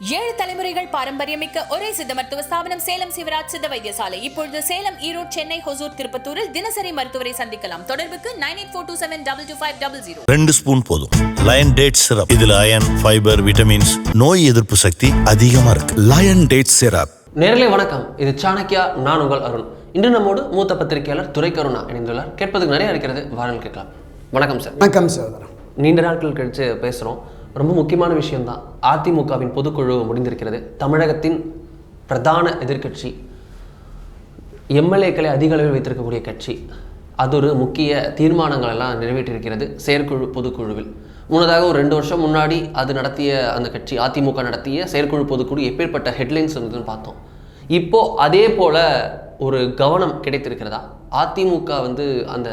ஏழு தலைமுறைகள் பாரம்பரியமிக்க ஒரே சித்த மருத்துவ ஸ்தாபனம் சேலம் சிவராஜ் சித்த வைத்தியசாலை. இப்பொழுது சேலம், ஈரோடு, சென்னை, ஹொசூர், திருப்பத்தூரில் தினசரி மருத்துவரை சந்திக்கலாம். தொடர்புக்கு 9842722500. 2 ஸ்பூன் போதும். Lion date syrup. இதுல அயன், ஃபைபர், விட்டமின்ஸ், நோய் எதிர்ப்பு சக்தி அதிகமா இருக்கு. Lion date syrup. நேரலை வணக்கம். இது சாணக்கியா. நான் உங்கள் அருண். இன்று நம்மோடு மூத்த பத்திரிகையாளர் துரை கருணா இணைந்துள்ளார். கேட்பதுக்கு நிறைய இருக்கிறது, வாருங்கள் கேட்கலாம். வணக்கம் சார். வணக்கம் சார். நீண்ட நாட்கள் கழித்து பேசுகிறோம். ரொம்ப முக்கியமான விஷயம்தான். அதிமுகவின் பொதுக்குழு முடிந்திருக்கிறது. தமிழகத்தின் பிரதான எதிர்க்கட்சி, எம்எல்ஏக்களை அதிக அளவில் வைத்திருக்கக்கூடிய கட்சி, அது ஒரு முக்கிய தீர்மானங்கள் எல்லாம் நிறைவேற்றியிருக்கிறது செயற்குழு பொதுக்குழுவில். முன்னதாக ஒரு 2 வருஷம் முன்னாடி அது நடத்திய அந்த கட்சி அதிமுக நடத்திய செயற்குழு பொதுக்குழு எப்பேற்பட்ட ஹெட்லைன்ஸ் இருந்ததுன்னு பார்த்தோம். இப்போது அதே போல் ஒரு கவனம் கிடைத்திருக்கிறதா? அதிமுக அந்த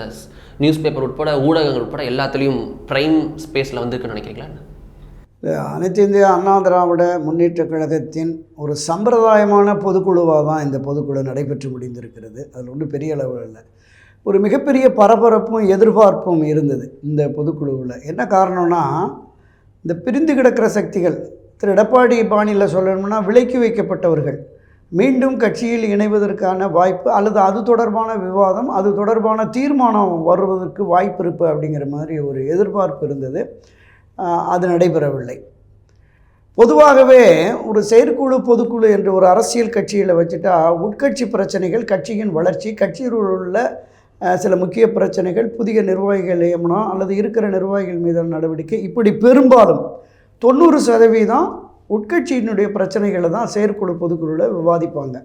நியூஸ் பேப்பர் உட்பட ஊடகங்கள் உட்பட எல்லாத்துலேயும் ப்ரைம் ஸ்பேஸில் வந்திருக்குன்னு நினைக்கிறீங்களா? அனைத்து இந்திய அண்ணா திராவிட முன்னேற்ற கழகத்தின் ஒரு சம்பிரதாயமான பொதுக்குழுவாக தான் இந்த பொதுக்குழு நடைபெற்று முடிந்திருக்கிறது. அதில் ஒன்றும் பெரிய அளவில் இல்லை. ஒரு மிகப்பெரிய பரபரப்பும் எதிர்பார்ப்பும் இருந்தது இந்த பொதுக்குழுவில். என்ன காரணம்னா, இந்த பிரிந்து கிடக்கிற சக்திகள், திரு எடப்பாடி பாணியில் சொல்லணும்னா விலக்கி வைக்கப்பட்டவர்கள் மீண்டும் கட்சியில் இணைவதற்கான வாய்ப்பு, அல்லது அது தொடர்பான விவாதம், அது தொடர்பான தீர்மானம் வருவதற்கு வாய்ப்பு இருப்பு அப்படிங்கிற மாதிரி ஒரு எதிர்பார்ப்பு இருந்தது. அது நடைபெறவில்லை. பொதுவாகவே ஒரு செயற்குழு பொதுக்குழு என்று ஒரு அரசியல் கட்சியில் வச்சுட்டா உட்கட்சி பிரச்சனைகள், கட்சியின் வளர்ச்சி, கட்சியில் உள்ள சில முக்கிய பிரச்சனைகள், புதிய நிர்வாகிகள் நியமனம் அல்லது இருக்கிற நிர்வாகிகள் மீதான நடவடிக்கை, இப்படி பெரும்பாலும் 90% உட்கட்சியினுடைய பிரச்சனைகளை தான் செயற்குழு பொதுக்குழுவில் விவாதிப்பாங்க.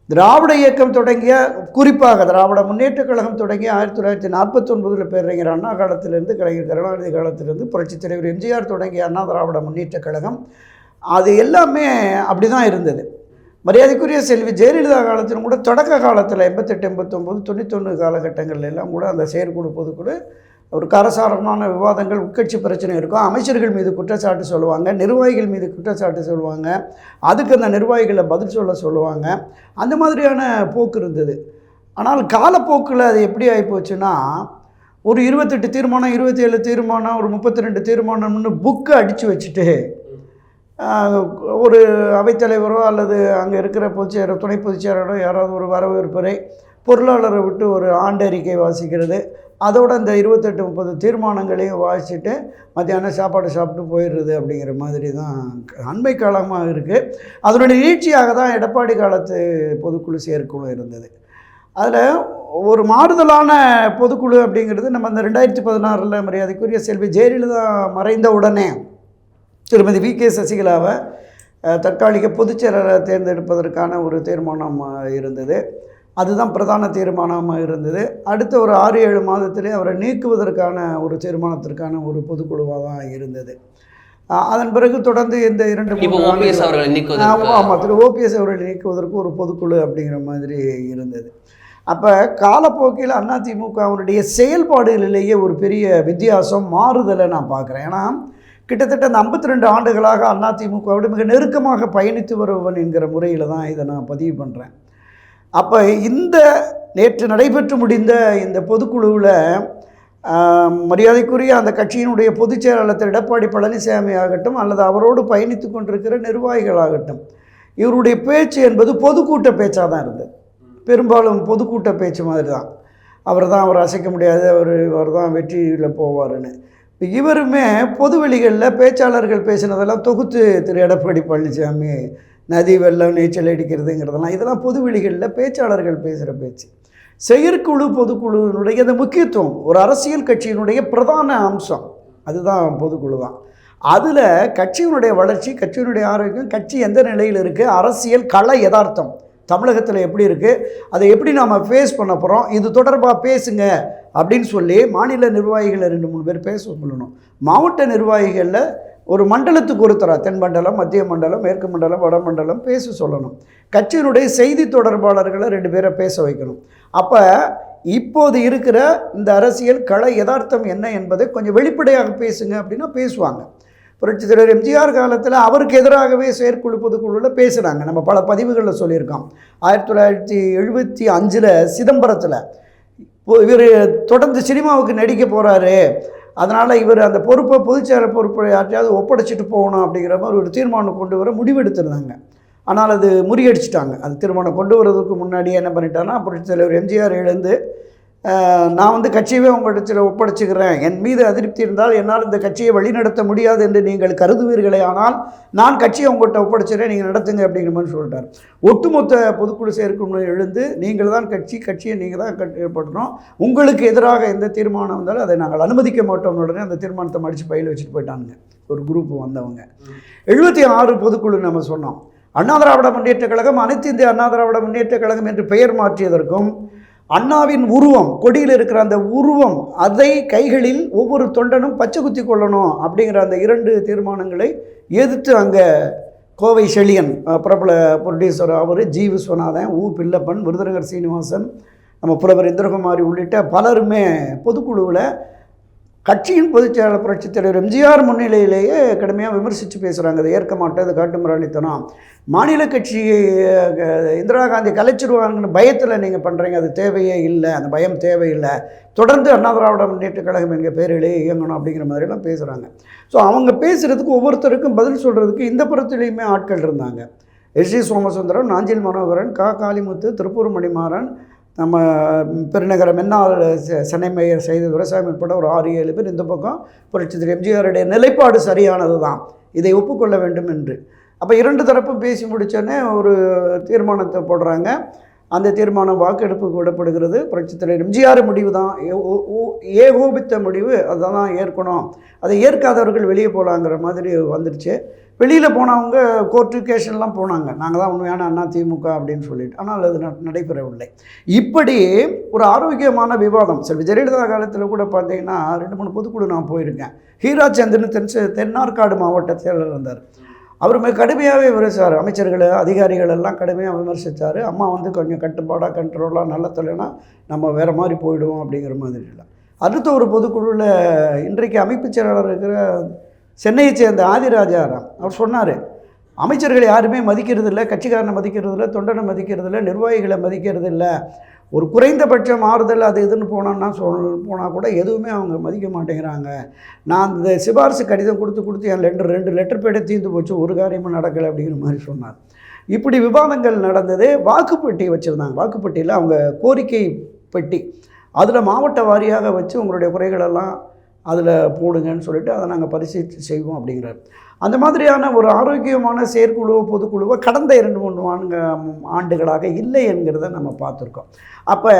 திராவிட இயக்கம் தொடங்கிய, குறிப்பாக திராவிட முன்னேற்ற கழகம் தொடங்கிய 1949 பேரறிஞர் அண்ணா காலத்திலிருந்து, கலைஞர் கருணாநிதி காலத்திலிருந்து, புரட்சித் தலைவர் எம்ஜிஆர் தொடங்கிய அண்ணா திராவிட முன்னேற்ற கழகம், அது எல்லாமே அப்படி தான் இருந்தது. மரியாதைக்குரிய செல்வி ஜெயலலிதா காலத்திலும் கூட தொடக்க காலத்தில் 88, 89, 91 காலகட்டங்கள் எல்லாம் கூட அந்த செயற்குழு பொதுக்குழு ஒரு காரசாரமான விவாதங்கள், உட்கட்சி பிரச்சனை இருக்கும். அமைச்சர்கள் மீது குற்றச்சாட்டு சொல்லுவாங்க, நிர்வாகிகள் மீது குற்றச்சாட்டு சொல்லுவாங்க, அதுக்கு அந்த நிர்வாகிகளை பதில் சொல்லுவாங்க. அந்த மாதிரியான போக்கு இருந்தது. ஆனால் காலப்போக்கில் அது எப்படி ஆகிப்போச்சுன்னா, ஒரு 28 தீர்மானம், 27 தீர்மானம், ஒரு 32 தீர்மானம்னு புக்கை அடித்து வச்சுட்டு ஒரு அவைத்தலைவரோ அல்லது அங்கே இருக்கிற பொதுச்செயலர், துணை பொதுச்செயலரோ யாராவது ஒரு வரவேற்புரை, பொருளாளரை விட்டு ஒரு ஆண்டறிக்கை வாசிக்கிறது, அதோடு அந்த 28, 30 தீர்மானங்களையும் வாசிச்சுட்டு மத்தியானம் சாப்பாடு சாப்பிட்டு போயிடுறது அப்படிங்கிற மாதிரி தான் அண்மை காலமாக இருக்குது. அதனுடைய நீட்சியாக தான் எடப்பாடி காலத்து பொதுக்குழு செயற்குழு இருந்தது. அதில் ஒரு மாறுதலான பொதுக்குழு அப்படிங்கிறது நம்ம அந்த 2016 மரியாதைக்குரிய செல்வி ஜெயலலிதா மறைந்த உடனே திருமதி V.K. சசிகலாவை தற்காலிக பொதுச்செயலரை தேர்ந்தெடுப்பதற்கான ஒரு தீர்மானம் இருந்தது. அதுதான் பிரதான தீர்மானமாக இருந்தது. அடுத்த ஒரு 6-7 மாதத்திலே அவரை நீக்குவதற்கான ஒரு தீர்மானத்திற்கான ஒரு பொதுக்குழுவாக தான் இருந்தது. அதன் பிறகு தொடர்ந்து இந்த 2-3 OPS அவர்களை நீக்குவதற்கு ஒரு பொதுக்குழு அப்படிங்கிற மாதிரி இருந்தது. அப்போ காலப்போக்கில் அதிமுகவினுடைய செயல்பாடுகளிலேயே ஒரு பெரிய வித்தியாசம், மாறுதலை நான் பார்க்குறேன். ஏன்னா கிட்டத்தட்ட அந்த 52 ஆண்டுகளாக அதிமுகவோடு மிக நெருக்கமாக பயணித்து வருவன் என்கிற முறையில் தான் இதை நான் பதிவு பண்ணுறேன். அப்போ இந்த நேற்று நடைபெற்று முடிந்த இந்த பொதுக்குழுவில் மரியாதைக்குரிய அந்த கட்சியினுடைய பொதுச் செயலாளர் திரு எடப்பாடி பழனிசாமி ஆகட்டும், அல்லது அவரோடு பயணித்து கொண்டிருக்கிற நிர்வாகிகளாகட்டும், இவருடைய பேச்சு என்பது பொதுக்கூட்ட பேச்சாக தான் இருந்தது. பெரும்பாலும் பொதுக்கூட்ட பேச்சு மாதிரி தான். அவர் அசைக்க முடியாது, அவர் தான் வெற்றியில் போவார்னு. இவருமே பொதுவெளிகளில் பேச்சாளர்கள் பேசினதெல்லாம் தொகுத்து திரு எடப்பாடி பழனிசாமி நதி வெள்ளம் நீச்சல் அடிக்கிறதுங்கிறதெல்லாம், இதெல்லாம் பொதுவெளிகளில் பேச்சாளர்கள் பேசுகிற பேச்சு. செயற்குழு பொதுக்குழுவினுடைய அந்த முக்கியத்துவம், ஒரு அரசியல் கட்சியினுடைய பிரதான அம்சம் அதுதான் பொதுக்குழு தான். அதில் கட்சியினுடைய வளர்ச்சி, கட்சியினுடைய ஆரோக்கியம், கட்சி எந்த நிலையில் இருக்குது, அரசியல் கள யதார்த்தம் தமிழகத்தில் எப்படி இருக்குது, அதை எப்படி நாம் ஃபேஸ் பண்ண போகிறோம், இது தொடர்பாக பேசுங்க அப்படின்னு சொல்லி மாநில நிர்வாகிகளை 2-3 பேர் பேச சொல்லணும். மாவட்ட நிர்வாகிகளில் ஒரு மண்டலத்துக்கு ஒருத்தரா, தென் மண்டலம், மத்திய மண்டலம், மேற்கு மண்டலம், வட மண்டலம் பேச சொல்லணும். கட்சியினுடைய செய்தி தொடர்பாளர்களை 2 பேரை பேச வைக்கணும். அப்போ இப்போது இருக்கிற இந்த அரசியல் கள யதார்த்தம் என்ன என்பதை கொஞ்சம் வெளிப்படையாக பேசுங்க அப்படின்னா பேசுவாங்க. புரட்சித் தலைவர் எம்ஜிஆர் காலத்தில் அவருக்கு எதிராகவே செயற்குழு பொதுக்குழுவில் பேசுகிறாங்க. நம்ம பல பதிவுகளில் சொல்லியிருக்கோம். 1975 சிதம்பரத்தில் இவர் தொடர்ந்து சினிமாவுக்கு நடிக்க போகிறாரு, அதனால் இவர் அந்த பொறுப்பை பொதுச்செயலாளர் பொறுப்பை யார்ட்டையாவது ஒப்படைச்சிட்டு போகணும் அப்படிங்கிற மாதிரி ஒரு தீர்மானம் கொண்டு வர முடிவெடுத்திருந்தாங்க. ஆனால் அது முறியடிச்சிட்டாங்க. அது தீர்மானம் கொண்டு வரதுக்கு முன்னாடியே என்ன பண்ணிட்டாங்கன்னா, புரட்சித் தலைவர் எம்ஜிஆர் எழுந்து நான் கட்சியவே உங்களிடத்தில் ஒப்படைச்சிக்கிறேன், என் மீது அதிருப்தி இருந்தால் என்னால் இந்த கட்சியை வழிநடத்த முடியாது என்று நீங்கள் கருதுவீர்களே, ஆனால் நான் கட்சியை உங்கள்கிட்ட ஒப்படைச்சிக்கிறேன், நீங்கள் நடத்துங்க அப்படிங்கிற மாதிரி சொல்லிட்டார். ஒட்டுமொத்த பொதுக்குழு செயற்குழு எழுந்து நீங்கள் தான் கட்சியை நீங்கள் தான் கட்டுப்படணும், உங்களுக்கு எதிராக எந்த தீர்மானம் வந்தாலும் அதை நாங்கள் அனுமதிக்க மாட்டோம். உடனே அந்த தீர்மானத்தை மடித்து பையில் வச்சுட்டு போயிட்டாங்க ஒரு குரூப் வந்தவங்க. 76 பொதுக்குழு நம்ம சொன்னோம். அண்ணா திராவிட முன்னேற்றக் கழகம் அனைத்து இந்திய அண்ணா திராவிட முன்னேற்றக் கழகம் என்று பெயர் மாற்றியதற்கும், அண்ணாவின் உருவம் கொடியில் இருக்கிற அந்த உருவம் அதை கைகளில் ஒவ்வொரு தொண்டனும் பச்சை குத்தி கொள்ளணும் அப்படிங்கிற அந்த 2 தீர்மானங்களை எதிர்த்து அங்கே கோவை செழியன் பிரபல ப்ரொடியூசர் அவர், ஜி விஸ்வநாதன், உ பிள்ளப்பன், விருதுநகர் சீனிவாசன், நம்ம புலவர் இந்திரகுமாரி உள்ளிட்ட பலருமே பொதுக்குழுவில் கட்சியின் பொதுச்செயலாளர் புரட்சித் தலைவர் எம்ஜிஆர் முன்னிலையிலேயே கடுமையாக விமர்சித்து பேசுகிறாங்க. அதை ஏற்க மாட்டேன், அது காட்டுமிராண்டித்தனம், மாநில கட்சி இந்திரா காந்தி கலைச்சிருவாங்கன்னு பயத்தில் நீங்கள் பண்ணுறீங்க, அது தேவையே இல்லை, அந்த பயம் தேவையில்லை, தொடர்ந்து அண்ணா திராவிட முன்னேற்றக் கழகம் எங்கள் பேரிலே இயங்கணும் அப்படிங்கிற மாதிரிலாம் பேசுகிறாங்க. ஸோ அவங்க பேசுகிறதுக்கு ஒவ்வொருத்தருக்கும் பதில் சொல்கிறதுக்கு இந்த புறத்துலேயுமே ஆட்கள் இருந்தாங்க. எஸ்.டி. சோமசுந்தரம், நாஞ்சில் மனோகரன், காளிமுத்து, திருப்பூர் மணிமாறன், நம்ம பெருநகர மென்னால் சென்னை மேயர் செய்த துரைசாமி உட்பட ஒரு 6-7 பேர் இந்த பக்கம் புரட்சித் தலைவர் எம்ஜிஆருடைய நிலைப்பாடு சரியானது தான், இதை ஒப்புக்கொள்ள வேண்டும் என்று. அப்போ 2 தரப்பும் பேசி முடித்தோடனே ஒரு தீர்மானத்தை போடுறாங்க. அந்த தீர்மானம் வாக்கெடுப்புக்கு விடப்படுகிறது. புரட்சித் தலைவர் எம்ஜிஆர் முடிவு தான், ஏகோபித்த முடிவு, அதை தான் ஏற்கணும், அதை ஏற்காதவர்கள் வெளியே போகலாங்கிற மாதிரி வந்துடுச்சு. வெளியில் போனவங்க கோர்ட்டு கேஷன்லாம் போனாங்க, நாங்கள் தான் உண்மையான அண்ணா திமுக அப்படின்னு சொல்லிட்டு. ஆனால் அது நடைபெறவில்லை. இப்படி ஒரு ஆரோக்கியமான விவாதம். சரி, ஜெயலலிதா காலத்தில் கூட பார்த்தீங்கன்னா 2-3 பொதுக்குழு நான் போயிருக்கேன். ஹீரா சந்திரன் தென்னார்காடு மாவட்ட செயலர் இருந்தார். அவர் மிக கடுமையாகவே விமர்சித்தார். அமைச்சர்கள் அதிகாரிகள் எல்லாம் கடுமையாக விமர்சித்தார். அம்மா கொஞ்சம் கட்டுப்பாடாக கண்ட்ரோலாக நல்ல தொலைனா நம்ம வேறு மாதிரி போயிடுவோம் அப்படிங்கிற மாதிரி இல்லை. அடுத்த ஒரு பொதுக்குழுவில் இன்றைக்கு அமைப்பு செயலாளர் இருக்கிற சென்னையை சேர்ந்த ஆதிராஜாராம் அவர் சொன்னார், அமைச்சர்கள் யாருமே மதிக்கிறது இல்லை, கட்சிக்காரனை மதிக்கிறது இல்லை, தொண்டனை மதிக்கிறது இல்லை, நிர்வாகிகளை மதிக்கிறது இல்லை, ஒரு குறைந்தபட்ச மாறுதல் அது இதுன்னு போனால் கூட எதுவுமே அவங்க மதிக்க மாட்டேங்கிறாங்க. நான் இந்த சிபாரிசு கடிதம் கொடுத்து என் 2 லெட்டர் பேடை தீர்ந்து போச்சு, ஒரு காரியமும் நடக்கலை அப்படிங்கிற மாதிரி சொன்னார். இப்படி விவாதங்கள் நடந்தது. வாக்குப்பெட்டி வச்சுருந்தாங்க. வாக்குப்பெட்டியில் அவங்க கோரிக்கை பெட்டி, அதில் மாவட்ட வாரியாக வச்சு உங்களுடைய குறைகளெல்லாம் அதில் போடுங்கன்னு சொல்லிட்டு அதை நாங்கள் பரிசீலித்து செய்வோம் அப்படிங்கிறார். அந்த மாதிரியான ஒரு ஆரோக்கியமான செயற்குழுவோ பொதுக்குழுவோ கடந்த 2-3 ஆண்டுகளாக இல்லை என்கிறத நம்ம பார்த்துருக்கோம். அப்போ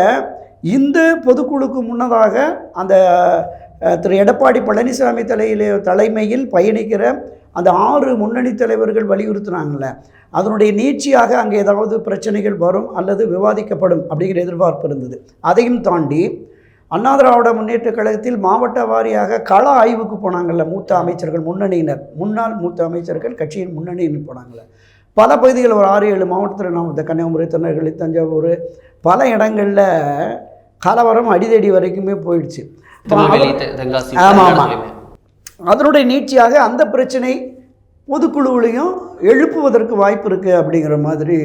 இந்த பொதுக்குழுக்கு முன்னதாக அந்த திரு எடப்பாடி பழனிசாமி தலைமையில் பயணிக்கிற அந்த 6 முன்னணி தலைவர்கள் வலியுறுத்தினாங்கள்ல, அதனுடைய நீட்சியாக அங்கே ஏதாவது பிரச்சனைகள் வரும் அல்லது விவாதிக்கப்படும் அப்படிங்கிற எதிர்பார்ப்பு இருந்தது. அதையும் தாண்டி அண்ணா திராவிட முன்னேற்றக் கழகத்தில் மாவட்ட வாரியாக கள ஆய்வுக்கு போனாங்கள்ல மூத்த அமைச்சர்கள், முன்னாள் மூத்த அமைச்சர்கள் கட்சியின் முன்னணியினர் போனாங்கள்ல. பல பகுதிகள் ஒரு 6-7 மாவட்டத்தில் நாம் கன்னியாகுமரி, திருநெல்வேலி, தஞ்சாவூர் பல இடங்களில் கலவரம் அடிதடி வரைக்குமே போயிடுச்சு. ஆமாம், அதனுடைய நீட்சியாக அந்த பிரச்சனை பொதுக்குழுவிலையும் எழுப்புவதற்கு வாய்ப்பு இருக்குது அப்படிங்கிற மாதிரி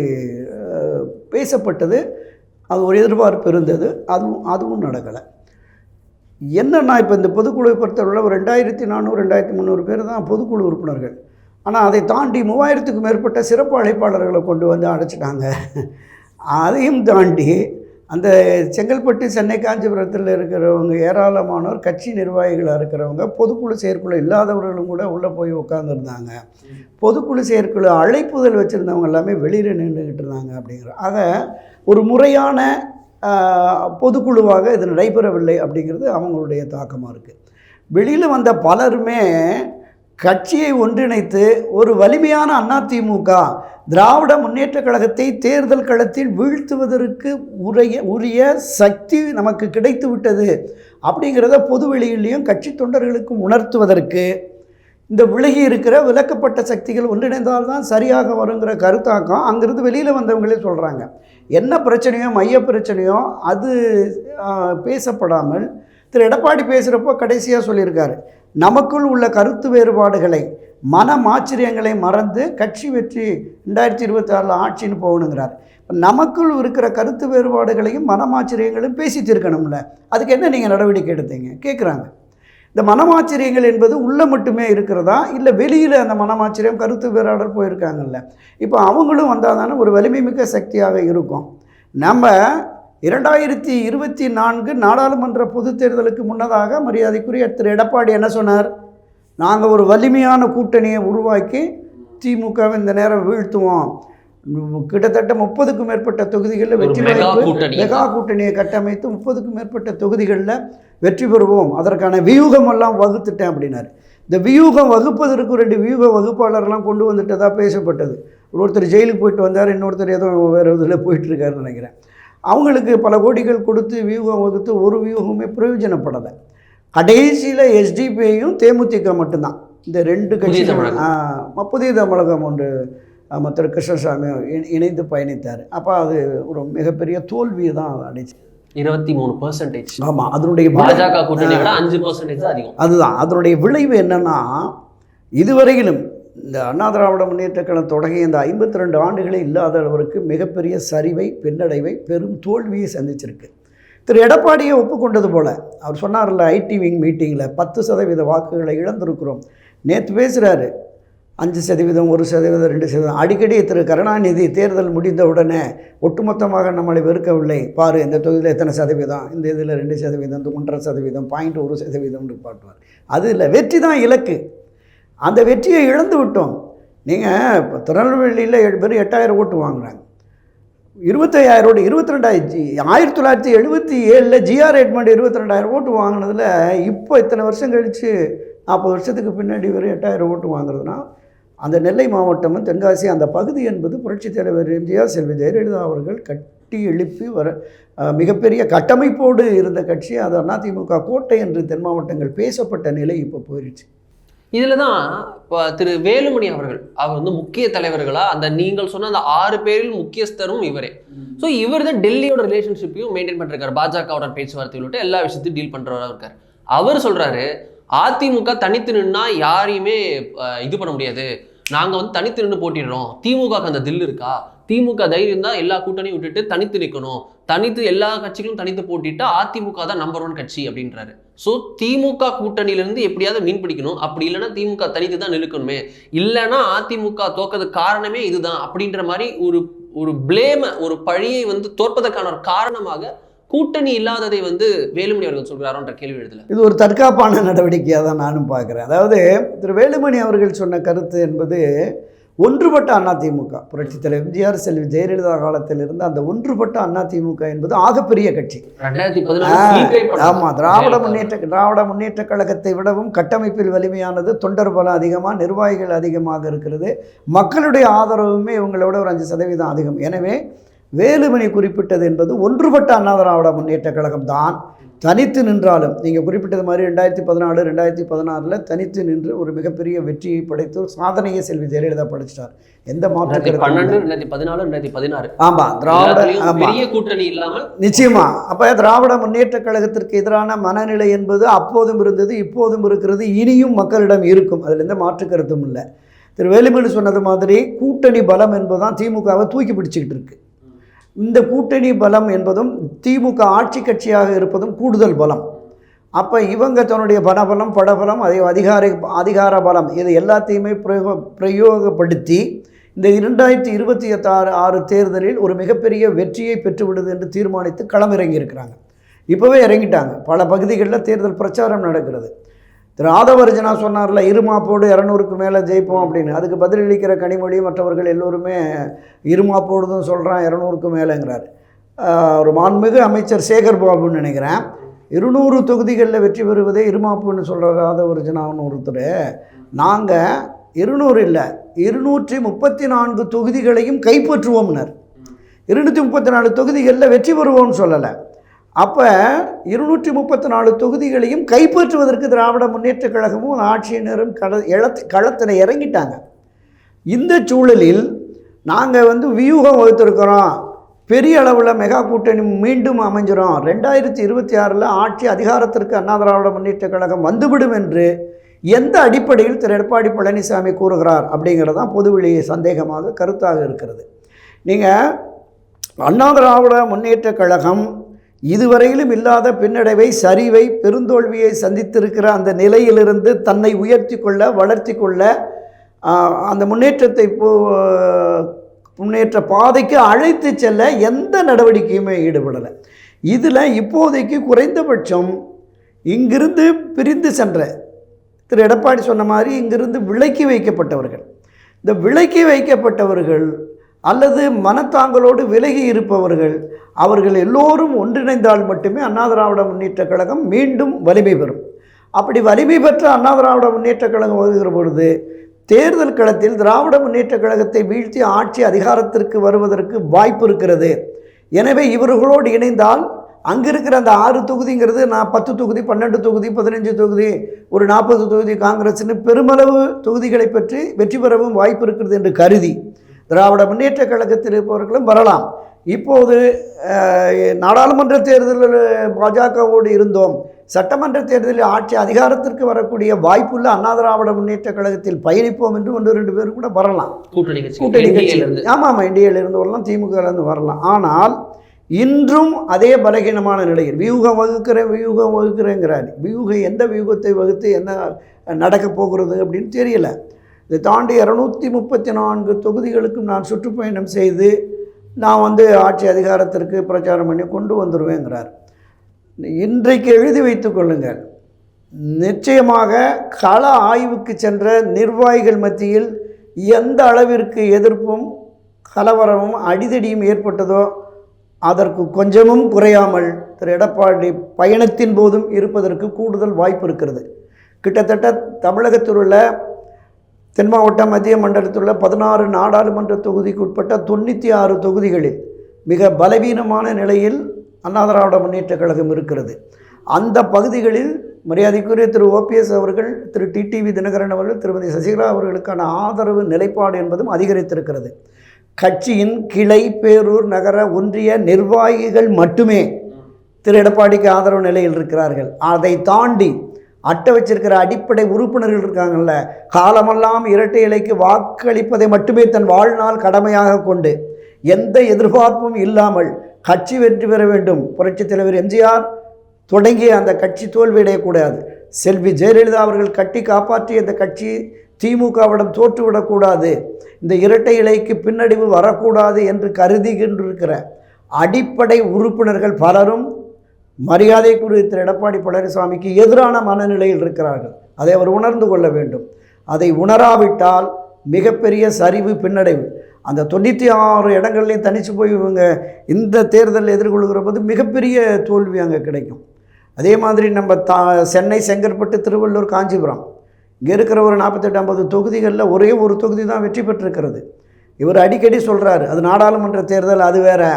பேசப்பட்டது. அது ஒரு எதிர்பார்ப்பு இருந்தது. அதுவும் நடக்கலை. என்னன்னா, இப்போ இந்த பொதுக்குழுவை பொறுத்தவரை ஒரு 2400-2300 பேர் தான் பொதுக்குழு உறுப்பினர்கள். ஆனால் அதை தாண்டி 3000க்கும் மேற்பட்ட சிறப்பு அழைப்பாளர்களை கொண்டு வந்து அடைச்சிட்டாங்க. அதையும் தாண்டி அந்த செங்கல்பட்டு, சென்னை, காஞ்சிபுரத்தில் இருக்கிறவங்க ஏராளமானோர் கட்சி நிர்வாகிகளாக இருக்கிறவங்க, பொதுக்குழு செயற்குழு இல்லாதவர்களும் கூட உள்ளே போய் உட்காந்துருந்தாங்க. பொதுக்குழு செயற்குழு அழைப்புதல் வச்சுருந்தவங்க எல்லாமே வெளியில் நின்றுக்கிட்டு இருந்தாங்க அப்படிங்கிற. ஆக ஒரு முறையான பொதுக்குழுவாக இது நடைபெறவில்லை அப்படிங்கிறது அவங்களுடைய தாக்கமாக இருக்குது. வெளியில் வந்த பலருமே கட்சியை ஒன்றிணைத்து ஒரு வலிமையான அதிமுக திராவிட முன்னேற்றக் கழகத்தை தேர்தல் களத்தில் வீழ்த்துவதற்கு உரிய சக்தி நமக்கு கிடைத்து விட்டது அப்படிங்கிறத பொதுவெளியிலையும் கட்சி தொண்டர்களுக்கும் உணர்த்துவதற்கு இந்த விலகி இருக்கிற விலக்கப்பட்ட சக்திகள் ஒன்றிணைந்தால்தான் சரியாக வருங்கிற கருத்தாக்கம் அங்கிருந்து வெளியில் வந்தவங்களே சொல்கிறாங்க. என்ன பிரச்சனையோ மைய பிரச்சனையோ அது பேசப்படாமல் திரு எடப்பாடி பேசுகிறப்போ கடைசியாக சொல்லியிருக்காரு, நமக்குள் உள்ள கருத்து வேறுபாடுகளை மனமாச்சரியங்களை மறந்து கட்சி வெற்றி 2026 ஆட்சின்னு போகணுங்கிறார். நமக்குள் இருக்கிற கருத்து வேறுபாடுகளையும் மனமாச்சரியங்களையும் பேசி தீர்க்கணும்ல, அதுக்கு என்ன நீங்கள் நடவடிக்கை எடுத்தீங்க கேட்குறாங்க. இந்த மனமாச்சரியங்கள் என்பது உள்ளே மட்டுமே இருக்கிறதா, இல்லை வெளியில் அந்த மனமாச்சரியம் கருத்து வேறாடல் போயிருக்காங்கல்ல, இப்போ அவங்களும் வந்தால் தானே ஒரு வலிமை மிக்க சக்தியாக இருக்கும். நம்ம 2024 நாடாளுமன்ற பொதுத் தேர்தலுக்கு முன்னதாக மரியாதைக்குரிய திரு எடப்பாடி என்ன சொன்னார்? நாங்கள் ஒரு வலிமையான கூட்டணியை உருவாக்கி திமுகவை இந்த நேரம் வீழ்த்துவோம், கிட்டத்தட்ட 30க்கும் மேற்பட்ட தொகுதிகளில் வெற்றி மெகா கூட்டணியை கட்டமைத்து 30க்கும் மேற்பட்ட தொகுதிகளில் வெற்றி பெறுவோம், அதற்கான வியூகமெல்லாம் வகுத்துட்டேன் அப்படின்னாரு. இந்த வியூகம் வகுப்பதற்கு 2 வியூக வகுப்பாளர்லாம் கொண்டு வந்துட்டதாக பேசப்பட்டது. ஒருத்தர் ஜெயிலுக்கு போயிட்டு வந்தார், இன்னொருத்தர் ஏதோ வேறு இதில் போயிட்டுருக்காருன்னு நினைக்கிறேன். அவங்களுக்கு பல கோடிகள் கொடுத்து வியூகம் வகுத்து ஒரு வியூகமே பிரயோஜனப்படலை. கடைசியில் எஸ்டிபிஐயும் தேமுதிக மட்டும்தான், இந்த 2 கட்சிகள். புதிய தமிழகம் ஒன்று திரு கிருஷ்ணசாமி இணைந்து பயணித்தார். அப்போ அது ஒரு மிகப்பெரிய தோல்வியை தான் அடைச்சு. 23%. ஆமாம், அதனுடைய பாஜக கூட்டணி விட 5% அதிகம். அதுதான் அதனுடைய விளைவு. என்னென்னா, இதுவரையிலும் இந்த அண்ணா திராவிட முன்னேற்றக் கழகம் தொடங்கிய இந்த 52 ஆண்டுகளே இல்லாத அளவிற்கு மிகப்பெரிய சரிவை, பின்னடைவை, பெரும் தோல்வியை சந்திச்சிருக்கு. திரு எடப்பாடியை ஒப்புக்கொண்டது போல் அவர் சொன்னார்ல, ஐடி விங் மீட்டிங்கில் 10% வாக்குகளை இழந்திருக்கிறோம். நேற்று பேசுகிறாரு 5%, 1%, 2%. அடிக்கடி திரு கருணாநிதி தேர்தல் முடிந்த உடனே ஒட்டுமொத்தமாக நம்மளை வெறுக்கவில்லை, பாரு இந்த தொகுதியில் எத்தனை சதவீதம், இந்த இதில் 2%, 1.5%, 0.1% பாட்டுவார். அது இல்லை, வெற்றி தான் இலக்கு. அந்த வெற்றியை இழந்து விட்டோம். நீங்கள் இப்போ திருநெல்வேலியில் வெறும் 8000 ஓட்டு வாங்குறாங்க. 25000 ஓட்டு 1977 ஜிஆர் எட்மண்ட் 22000 ஓட்டு வாங்கினதில் இப்போ இத்தனை வருஷம் கழித்து 40 வருஷத்துக்கு பின்னாடி வெறும் 8000 ஓட்டு வாங்குறதுனா, அந்த நெல்லை மாவட்டமும் தென்காசி அந்த பகுதி என்பது புரட்சித் தலைவர் எம்ஜிஆர், செல்வி ஜெயலலிதா அவர்கள் கட்டி எழுப்பி வர மிகப்பெரிய கட்டமைப்போடு இருந்த கட்சி. அது அதிமுக கோட்டை என்று தென் மாவட்டங்கள் பேசப்பட்ட நிலை இப்போ போயிடுச்சு. இதில் தான் இப்போ திரு வேலுமணி அவர்கள் அவர் முக்கிய தலைவர்களாக, அந்த நீங்கள் சொன்ன அந்த 6 பேரில் முக்கியஸ்தரும் இவரே. ஸோ இவர் தான் டெல்லியோட ரிலேஷன்ஷிப்பையும் மெயின்டைன் பண்ணிருக்காரு, பாஜகவுடன் பேச்சுவார்த்தையில் விட்டு எல்லா விஷயத்தையும் டீல் பண்ணுறவராக இருக்கார். அவர் சொல்கிறாரு, அதிமுக தனித்து நின்னா யாரையுமே இது பண்ண முடியாது, நாங்கள் தனித்து நின்று போட்டிடுறோம், திமுகக்கு அந்த தில் இருக்கா, திமுக தைரியம் தான் எல்லா கூட்டணியும் விட்டுட்டு தனித்து நிற்கணும், தனித்து எல்லா கட்சிகளும் தனித்து போட்டிட்டா அதிமுக தான் நம்பர் 1 கட்சி அப்படின்றாரு. ஸோ திமுக கூட்டணியிலிருந்து எப்படியாவது மீன் பிடிக்கணும், அப்படி இல்லைன்னா திமுக தனித்து தான் நிற்கணுமே, இல்லைன்னா அதிமுக தோக்கிறதுக்கு காரணமே இதுதான் அப்படின்ற மாதிரி ஒரு பிளேமை, ஒரு பழியை தோற்பதற்கான ஒரு காரணமாக கூட்டணி இல்லாததை வேலுமணி அவர்கள் சொல்கிறாரோன்ற கேள்வி எழுதல. இது ஒரு தற்காப்பான நடவடிக்கையாக தான் நானும் பார்க்குறேன். அதாவது திரு வேலுமணி அவர்கள் சொன்ன கருத்து என்பது ஒன்றுபட்ட அதிமுக, புரட்சித் தலைவர் எம்ஜிஆர், செல்வி ஜெயலலிதா காலத்தில் இருந்து அந்த ஒன்றுபட்ட அதிமுக என்பது ஆகப்பெரிய கட்சி. 2014 ஆமாம், திராவிட முன்னேற்ற கழகத்தை விடவும் கட்டமைப்பில் வலிமையானது, தொண்டர் பலம் அதிகமாக, நிர்வாகிகள் அதிகமாக இருக்கிறது, மக்களுடைய ஆதரவுமே இவங்களோட ஒரு 5% அதிகம். எனவே வேலுமணி குறிப்பிட்டது என்பது ஒன்றுபட்ட அண்ணா திராவிட முன்னேற்ற கழகம் தான். தனித்து நின்றாலும் நீங்கள் குறிப்பிட்டது மாதிரி 2014, 2016 தனித்து நின்று ஒரு மிகப்பெரிய வெற்றியை படைத்து ஒரு சாதனையை செல்வி ஜெயலலிதா படைச்சிட்டார். எந்த மாற்றம் 2014, 2016 ஆமாம், பெரிய கூட்டணி இல்லாமல் நிச்சயமா. அப்போ திராவிட முன்னேற்ற கழகத்திற்கு எதிரான மனநிலை என்பது அப்போதும் இருந்தது, இப்போதும் இருக்கிறது, இனியும் மக்களிடம் இருக்கும். அதில் எந்த மாற்று கருத்தும் இல்லை. திரு வேலுமணி சொன்னது மாதிரி கூட்டணி பலம் என்பதுதான் திமுகவை தூக்கி பிடிச்சிக்கிட்டு இருக்கு. இந்த கூட்டணி பலம் என்பதும் திமுக ஆட்சி கட்சியாக இருப்பதும் கூடுதல் பலம். அப்போ இவங்க தன்னுடைய பணபலம், படபலம், அதே அதிகார பலம், இது எல்லாத்தையுமே பிரயோகப்படுத்தி இந்த 2026 தேர்தலில் ஒரு மிகப்பெரிய வெற்றியை பெற்றுவிடுது என்று தீர்மானித்து களமிறங்கியிருக்கிறாங்க. இப்போவே இறங்கிட்டாங்க. பல பகுதிகளில் தேர்தல் பிரச்சாரம் நடக்கிறது. திரு ஆதவர்ஜனா சொன்னார்ல, இருமாப்போடு 200க்கு மேலே ஜெயிப்போம் அப்படின்னு. அதுக்கு பதிலளிக்கிற கனிமொழி மற்றவர்கள் எல்லோருமே இருமாப்போடுதும் சொல்கிறான், 200க்கு மேலேங்கிறார். ஒரு மாண்புமிகு அமைச்சர் சேகர் பாபுன்னு நினைக்கிறேன், 200 தொகுதிகளில் வெற்றி பெறுவதே இருமாப்புன்னு சொல்கிறார் ஆதவர்ஜனான்னு ஒருத்தர். நாங்கள் 200 இல்லை, 234 தொகுதிகளையும் கைப்பற்றுவோம்னர். 234 தொகுதிகளில் வெற்றி பெறுவோம்னு சொல்லலை. அப்போ 234 தொகுதிகளையும் கைப்பற்றுவதற்கு திராவிட முன்னேற்ற கழகமும் ஆட்சியினரும் களத்தில் இறங்கிட்டாங்க. இந்த சூழலில் நாங்கள் வியூகம் வகுத்திருக்கிறோம், பெரிய அளவில் மெகா கூட்டணி மீண்டும் அமைஞ்சிரும், 2026 ஆட்சி அதிகாரத்திற்கு அண்ணா திராவிட முன்னேற்ற கழகம் வந்துவிடும் என்று எந்த அடிப்படையில் திரு எடப்பாடி பழனிசாமி கூறுகிறார் அப்படிங்கிறது தான் பொதுவெளி சந்தேகமாக கருத்தாக இருக்கிறது. நீங்கள் அண்ணா திராவிட முன்னேற்ற கழகம் இதுவரையிலும் இல்லாத பின்னடைவை, சரிவை, பெருந்தோல்வியை சந்தித்திருக்கிற அந்த நிலையிலிருந்து தன்னை உயர்த்தி கொள்ள, வளர்த்தி கொள்ள, அந்த முன்னேற்ற பாதைக்கு அழைத்து செல்ல எந்த நடவடிக்கையுமே ஈடுபடலை. இதில் இப்போதைக்கு குறைந்தபட்சம் இங்கிருந்து பிரிந்து சென்ற திரு எடப்பாடி சொன்ன மாதிரி இங்கிருந்து விலக்கி வைக்கப்பட்டவர்கள், இந்த விலக்கி வைக்கப்பட்டவர்கள் அல்லது மனத்தாங்களோடு விலகி இருப்பவர்கள், அவர்கள் எல்லோரும் ஒன்றிணைந்தால் மட்டுமே அண்ணா திராவிட முன்னேற்றக் கழகம் மீண்டும் வலிமை பெறும். அப்படி வலிமை பெற்ற அண்ணா திராவிட முன்னேற்றக் கழகம் வருகிற பொழுது தேர்தல் களத்தில் திராவிட முன்னேற்றக் கழகத்தை வீழ்த்தி ஆட்சி அதிகாரத்திற்கு வருவதற்கு வாய்ப்பு இருக்கிறது. எனவே இவர்களோடு இணைந்தால் அங்கே இருக்கிற அந்த 6 தொகுதிங்கிறது நான் 10 தொகுதி, 12 தொகுதி, 15 தொகுதி, ஒரு 40 தொகுதி காங்கிரஸ்னு பெருமளவு தொகுதிகளை பற்றி வெற்றி பெறவும் வாய்ப்பு இருக்கிறது என்று கருதி திராவிட முன்னேற்ற கழகத்தில் இருப்பவர்களும் வரலாம். இப்போது நாடாளுமன்ற தேர்தலில் பாஜகவோடு இருந்தோம், சட்டமன்ற தேர்தலில் ஆட்சி அதிகாரத்திற்கு வரக்கூடிய வாய்ப்புள்ள அண்ணா திராவிட முன்னேற்ற கழகத்தில் பயணிப்போம் என்று 1-2 பேர் கூட வரலாம். கூட்டணி கட்சி ஆமாம், இந்தியிலிருந்து வரலாம், திமுகலேருந்து வரலாம். ஆனால் இன்றும் அதே பலகீனமான நிலையில் வியூகம் வகுக்கிறேங்கிறார். வியூகம் எந்த வியூகத்தை வகுத்து என்ன நடக்கப் போகிறது அப்படின்னு தெரியல. இதை தாண்டி 234 தொகுதிகளுக்கும் நான் சுற்றுப்பயணம் செய்து நான் ஆட்சி அதிகாரத்திற்கு பிரச்சாரம் பண்ணி கொண்டு வந்துடுவேங்கிறார். இன்றைக்கு எழுதி வைத்து கொள்ளுங்கள், நிச்சயமாக கள ஆய்வுக்கு சென்ற நிர்வாகிகள் மத்தியில் எந்த அளவிற்கு எதிர்ப்பும் கலவரமும் அடிதடியும் ஏற்பட்டதோ அதற்கு கொஞ்சமும் குறையாமல் திரு எடப்பாடி பயணத்தின் போதும் இருப்பதற்கு கூடுதல் வாய்ப்பு இருக்கிறது. கிட்டத்தட்ட தமிழகத்தில் உள்ள தென் மாவட்ட மத்திய மண்டலத்தில் உள்ள 16 நாடாளுமன்ற தொகுதிக்கு உட்பட்ட 96 தொகுதிகளில் மிக பலவீனமான நிலையில் அண்ணா திராவிட முன்னேற்ற கழகம் இருக்கிறது. அந்த பகுதிகளில் மரியாதைக்குரிய திரு ஓபிஎஸ் அவர்கள், திரு டிடிவி தினகரன் அவர்கள், திருமதி சசிகலா அவர்களுக்கான ஆதரவு நிலைப்பாடு என்பதும் அதிகரித்திருக்கிறது. கட்சியின் கிளை, பேரூர், நகர, ஒன்றிய நிர்வாகிகள் மட்டுமே திரு எடப்பாடிக்கு ஆதரவு நிலையில் இருக்கிறார்கள். அதை தாண்டி அட்டை வச்சிருக்கிற அடிப்படை உறுப்பினர்கள் இருக்காங்கல்ல, காலமெல்லாம் இரட்டை இலைக்கு வாக்களிப்பதை மட்டுமே தன் வாழ்நாள் கடமையாக கொண்டு எந்த எதிர்பார்ப்பும் இல்லாமல் கட்சி வெற்றி பெற வேண்டும், புரட்சித் தலைவர் எம்ஜிஆர் தொடங்கிய அந்த கட்சி தோல்வியடையக்கூடாது, செல்வி ஜெயலலிதா அவர்கள் கட்டி காப்பாற்றிய இந்த கட்சி திமுகவிடம் தோற்றுவிடக்கூடாது, இந்த இரட்டை இலைக்கு பின்னடைவு வரக்கூடாது என்று கருதிகின்றிருக்கிற அடிப்படை உறுப்பினர்கள் பலரும் மரியாதைக்குரிய திரு எடப்பாடி பழனிசாமிக்கு எதிரான மனநிலையில் இருக்கிறார்கள். அதை அவர் உணர்ந்து கொள்ள வேண்டும். அதை உணராவிட்டால் மிகப்பெரிய சரிவு, பின்னடைவு. அந்த 96 இடங்கள்லையும் தனித்து போய் இவங்க இந்த தேர்தலில் எதிர்கொள்கிற போது மிகப்பெரிய தோல்வி அங்கே கிடைக்கும். அதே மாதிரி நம்ம சென்னை, செங்கற்பட்டு, திருவள்ளூர், காஞ்சிபுரம் இங்கே இருக்கிற ஒரு 48-50 தொகுதிகளில் ஒரே ஒரு தொகுதி தான் வெற்றி பெற்றிருக்கிறது. இவர் அடிக்கடி சொல்கிறார், அது நாடாளுமன்ற தேர்தல், அது வேறு,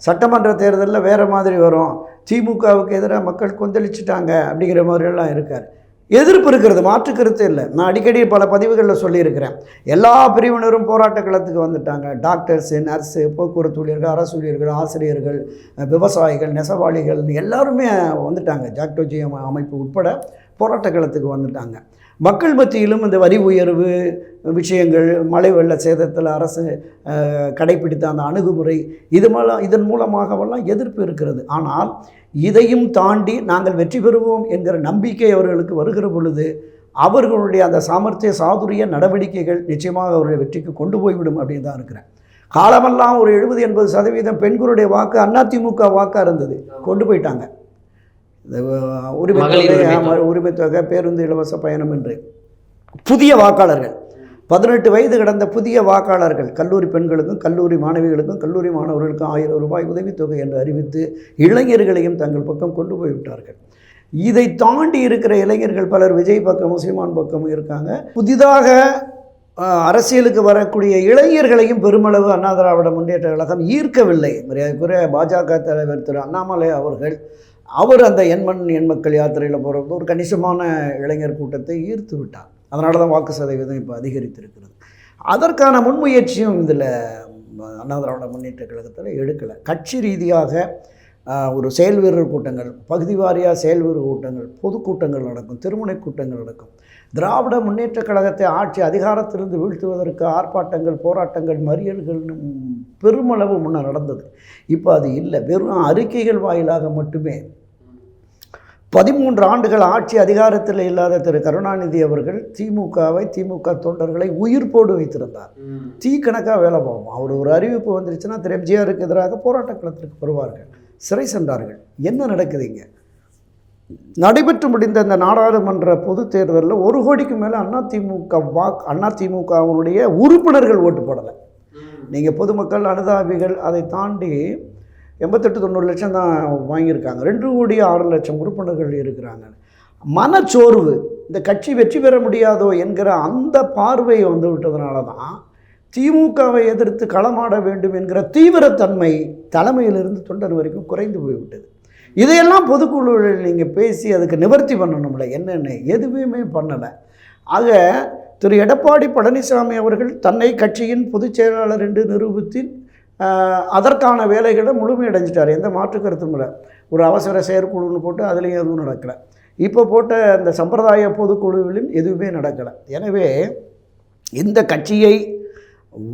சட்டமன்ற தேர்தலில் வேறு மாதிரி வரும், திமுகவுக்கு எதிராக மக்கள் கொந்தளிச்சிட்டாங்க அப்படிங்கிற மாதிரியெல்லாம் இருக்கார். எதிர்ப்பு இருக்கிறது, மாற்று கருத்து இல்லை. நான் அடிக்கடி பல பதிவுகளில் சொல்லியிருக்கிறேன். எல்லா பிரிவினரும் போராட்ட களத்துக்கு வந்துட்டாங்க. டாக்டர்ஸு, நர்ஸு, போக்குவரத்து ஊழியர்கள், அரசு ஊழியர்கள், ஆசிரியர்கள், விவசாயிகள், நெசவாளிகள் எல்லாருமே வந்துட்டாங்க. ஜாக்டோஜி அமைப்பு உட்பட போராட்ட களத்துக்கு வந்துட்டாங்க. மக்கள் மத்தியிலும் இந்த வரி உயர்வு விஷயங்கள், மழை வெள்ள சேதத்தில் அரசு கடைப்பிடித்த அந்த அணுகுமுறை, இதன் மூலமாகவெல்லாம் எதிர்ப்பு இருக்கிறது. ஆனால் இதையும் தாண்டி நாங்கள் வெற்றி பெறுவோம் என்கிற நம்பிக்கை அவர்களுக்கு வருகிற பொழுது அவர்களுடைய அந்த சாமர்த்திய, சாதுரிய நடவடிக்கைகள் நிச்சயமாக அவருடைய வெற்றிக்கு கொண்டு போய்விடும் அப்படின்னு தான் இருக்கிறேன். காலமெல்லாம் ஒரு 70-80% பெண்களுடைய வாக்கு அதிமுக வாக்காக இருந்தது, கொண்டு போயிட்டாங்க. உரிமை தொகை, பேருந்து இலவச பயணம் என்று புதிய வாக்காளர்கள், 18 வயது கடந்த புதிய வாக்காளர்கள், கல்லூரி பெண்களுக்கும், கல்லூரி மாணவிகளுக்கும், கல்லூரி மாணவர்களுக்கும் 1000 ரூபாய் உதவித்தொகை என்று அறிவித்து இளைஞர்களையும் தங்கள் பக்கம் கொண்டு போய்விட்டார்கள். இதை தாண்டி இருக்கிற இளைஞர்கள் பலர் விஜய் பக்கமும் சீமான் பக்கமும் இருக்காங்க. புதிதாக அரசியலுக்கு வரக்கூடிய இளைஞர்களையும் பெருமளவு அண்ணா திராவிட முன்னேற்ற கழகம் ஈர்க்கவில்லை. மரியாதைக்குரிய பாஜக தலைவர் திரு அண்ணாமலை அவர்கள், அவர் அந்த எண்மண் எண்மக்கள் யாத்திரையில் போகிறப்போ ஒரு கணிசமான இளைஞர் கூட்டத்தை ஈர்த்து விட்டார். அதனால தான் வாக்கு சதவீதம் இப்போ அதிகரித்திருக்கிறது. அதற்கான முன்முயற்சியும் இதில் அண்ணா திராவிட முன்னேற்ற கழகத்தில் எடுக்கலை. கட்சி ரீதியாக ஒரு செயல் வீரர் கூட்டங்கள், பகுதி வாரியாக செயல் வீரர் கூட்டங்கள், பொதுக்கூட்டங்கள் நடக்கும், திருமுனை கூட்டங்கள் நடக்கும். திராவிட முன்னேற்றக் கழகத்தை ஆட்சி அதிகாரத்திலிருந்து வீழ்த்துவதற்கு ஆர்ப்பாட்டங்கள், போராட்டங்கள், மறியல்கள் பெருமளவு முன்னர் நடந்தது. இப்போ அது இல்லை. வெறும் அறிக்கைகள் வாயிலாக மட்டுமே 13 ஆண்டுகள் ஆட்சி அதிகாரத்தில் இல்லாத திரு கருணாநிதி அவர்கள் திமுக தொண்டர்களை உயிர்ப்போடு வைத்திருந்தார். கணக்காக வேலை பார்ப்போம். அவர் ஒரு அறிவிப்பு வந்துருச்சுன்னா திரு எம்ஜிஆருக்கு எதிராக போராட்ட களத்திற்கு வருவார்கள், சிறை சென்றார்கள். என்ன நடக்குதுங்க? நடைபெற்று முடிந்த இந்த நாடாளுமன்ற பொதுத் தேர்தலில் 1 கோடிக்கு மேலே அதிமுகவினுடைய உறுப்பினர்கள் ஓட்டு போடலை. நீங்கள் பொதுமக்கள் அனுதாபிகள் அதை தாண்டி 88-90 லட்சம் தான் வாங்கியிருக்காங்க. 2,06,00,000 உறுப்பினர்கள் இருக்கிறாங்க. மனச்சோர்வு, இந்த கட்சி வெற்றி பெற முடியாதோ என்கிற அந்த பார்வை வந்து விட்டதுனால தான் திமுகவை எதிர்த்து களமாட வேண்டும் என்கிற தீவிரத்தன்மை தலைமையிலிருந்து தொண்டர் வரைக்கும் குறைந்து போய்விட்டது. இதையெல்லாம் பொதுக்குழுவில் நீங்கள் பேசி அதுக்கு நிவர்த்தி பண்ணணும்ல. என்னென்ன எதுவுமே பண்ணலை. ஆக திரு எடப்பாடி பழனிசாமி அவர்கள் தன்னை கட்சியின் பொதுச் செயலாளர் என்று நிரூபித்து அதற்கான வேலைகளை முழுமையடைஞ்சிட்டார். எந்த மாற்று கருத்தும் இல்லை. ஒரு அவசர செயற்குழுன்னு போட்டு அதுலேயும் எதுவும் நடக்கலை. இப்போ போட்ட அந்த சம்பிரதாய பொதுக்குழுவிலும் எதுவுமே நடக்கலை. எனவே இந்த கட்சியை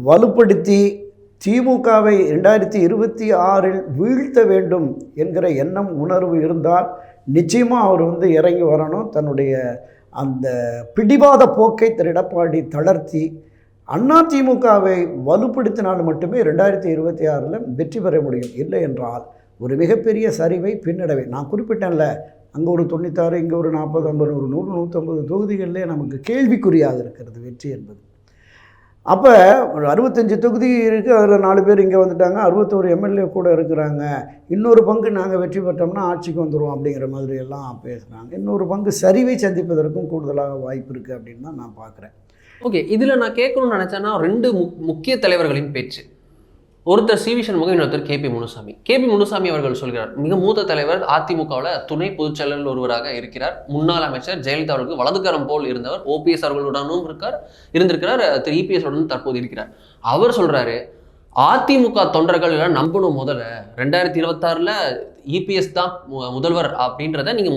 வலுப்படுத்தி திமுகவை 2026 வீழ்த்த வேண்டும் என்கிற எண்ணம், உணர்வு இருந்தால் நிச்சயமாக அவர் வந்து இறங்கி வரணும். தன்னுடைய அந்த பிடிவாத போக்கை திரு எடப்பாடி தளர்த்தி அதிமுகவை வலுப்படுத்தினால் மட்டுமே 2026 வெற்றி பெற முடியும். இல்லை என்றால் ஒரு மிகப்பெரிய சரிவை, பின்னடைவை. நான் குறிப்பிட்டேன்ல, அங்கே ஒரு 96, இங்கே ஒரு 40, 50, 100, 150 தொகுதிகளிலே நமக்கு கேள்விக்குறியாக இருக்கிறது வெற்றி என்பது. அப்போ ஒரு 65 தொகுதி இருக்குது, அதில் 4 பேர் இங்கே வந்துட்டாங்க, 61 எம்எல்ஏ கூட இருக்கிறாங்க. இன்னொரு பங்கு நாங்கள் வெற்றி பெற்றோம்னா ஆட்சிக்கு வந்துடுவோம் அப்படிங்கிற மாதிரி எல்லாம் பேசுகிறாங்க. இன்னொரு பங்கு சரிவை சந்திப்பதற்கும் கூடுதலாக வாய்ப்பு இருக்குது அப்படின்னு தான் நான் பார்க்குறேன். ஓகே, இதில் நான் கேட்கணும்னு நினச்சேன்னா 2 முக்கிய தலைவர்களின் பேச்சு. ஒருத்தர் சி.வி. சண்முகம், இன்னொருத்தர் கே.பி. முனுசாமி. கே.பி. முனுசாமி அவர்கள் சொல்கிறார், மிக மூத்த தலைவர், அதிமுகவில் துணை பொதுச் செயலாளர் ஒருவராக இருக்கிறார். முன்னாள் அமைச்சர் ஜெயலலிதா அவர்களுக்கு வலதுகரம் போல் இருந்தவர். ஓபிஎஸ் அவர்களுடனும் இருந்திருக்கிறார், திரு இபிஎஸ் உடனும் தற்போது இருக்கிறார். அவர் சொல்றாரு, அதிமுக தொண்டர்கள் எல்லாம் நம்பணும். முதல்ல 2026 இபிஎஸ் தான் முதல்வர் அப்படின்றத நீங்க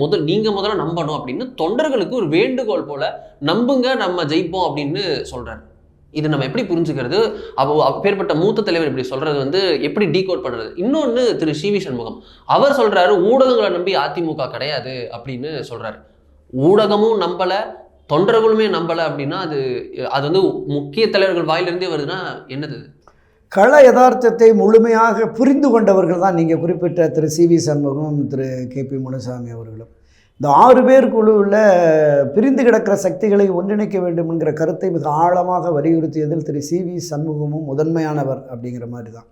முதல்ல நம்பணும் அப்படின்னு தொண்டர்களுக்கு ஒரு வேண்டுகோள் போல, நம்புங்க நம்ம ஜெயிப்போம் அப்படின்னு சொல்றாரு. இது நம்ம எப்படி புரிஞ்சுக்கிறது? அப்பேற்பட்ட மூத்த தலைவர் இப்படி சொல்றது வந்து எப்படி டீகோட் பண்றது? இன்னொன்று திரு சி.வி. சண்முகம் அவர் சொல்றாரு, ஊடகங்களை நம்பி அதிமுக கிடையாது அப்படின்னு சொல்றாரு. ஊடகமும் நம்பல, தொண்டர்களுமே நம்பல அப்படின்னா அது வந்து முக்கிய தலைவர்கள் வாயிலிருந்தே வருதுன்னா என்னது? கள யதார்த்தத்தை முழுமையாக புரிந்து கொண்டவர்கள் தான் நீங்கள் குறிப்பிட்ட திரு சி.வி. சண்முகம், திரு கே.பி. முனுசாமி அவர்களும். இந்த 6 பேர் குழுவில் பிரிந்து கிடக்கிற சக்திகளை ஒன்றிணைக்க வேண்டும் என்கிற கருத்தை மிக ஆழமாக வலியுறுத்தியதில் திரு சி.வி. சண்முகமும் முதன்மையானவர் அப்படிங்கிற மாதிரி தான்.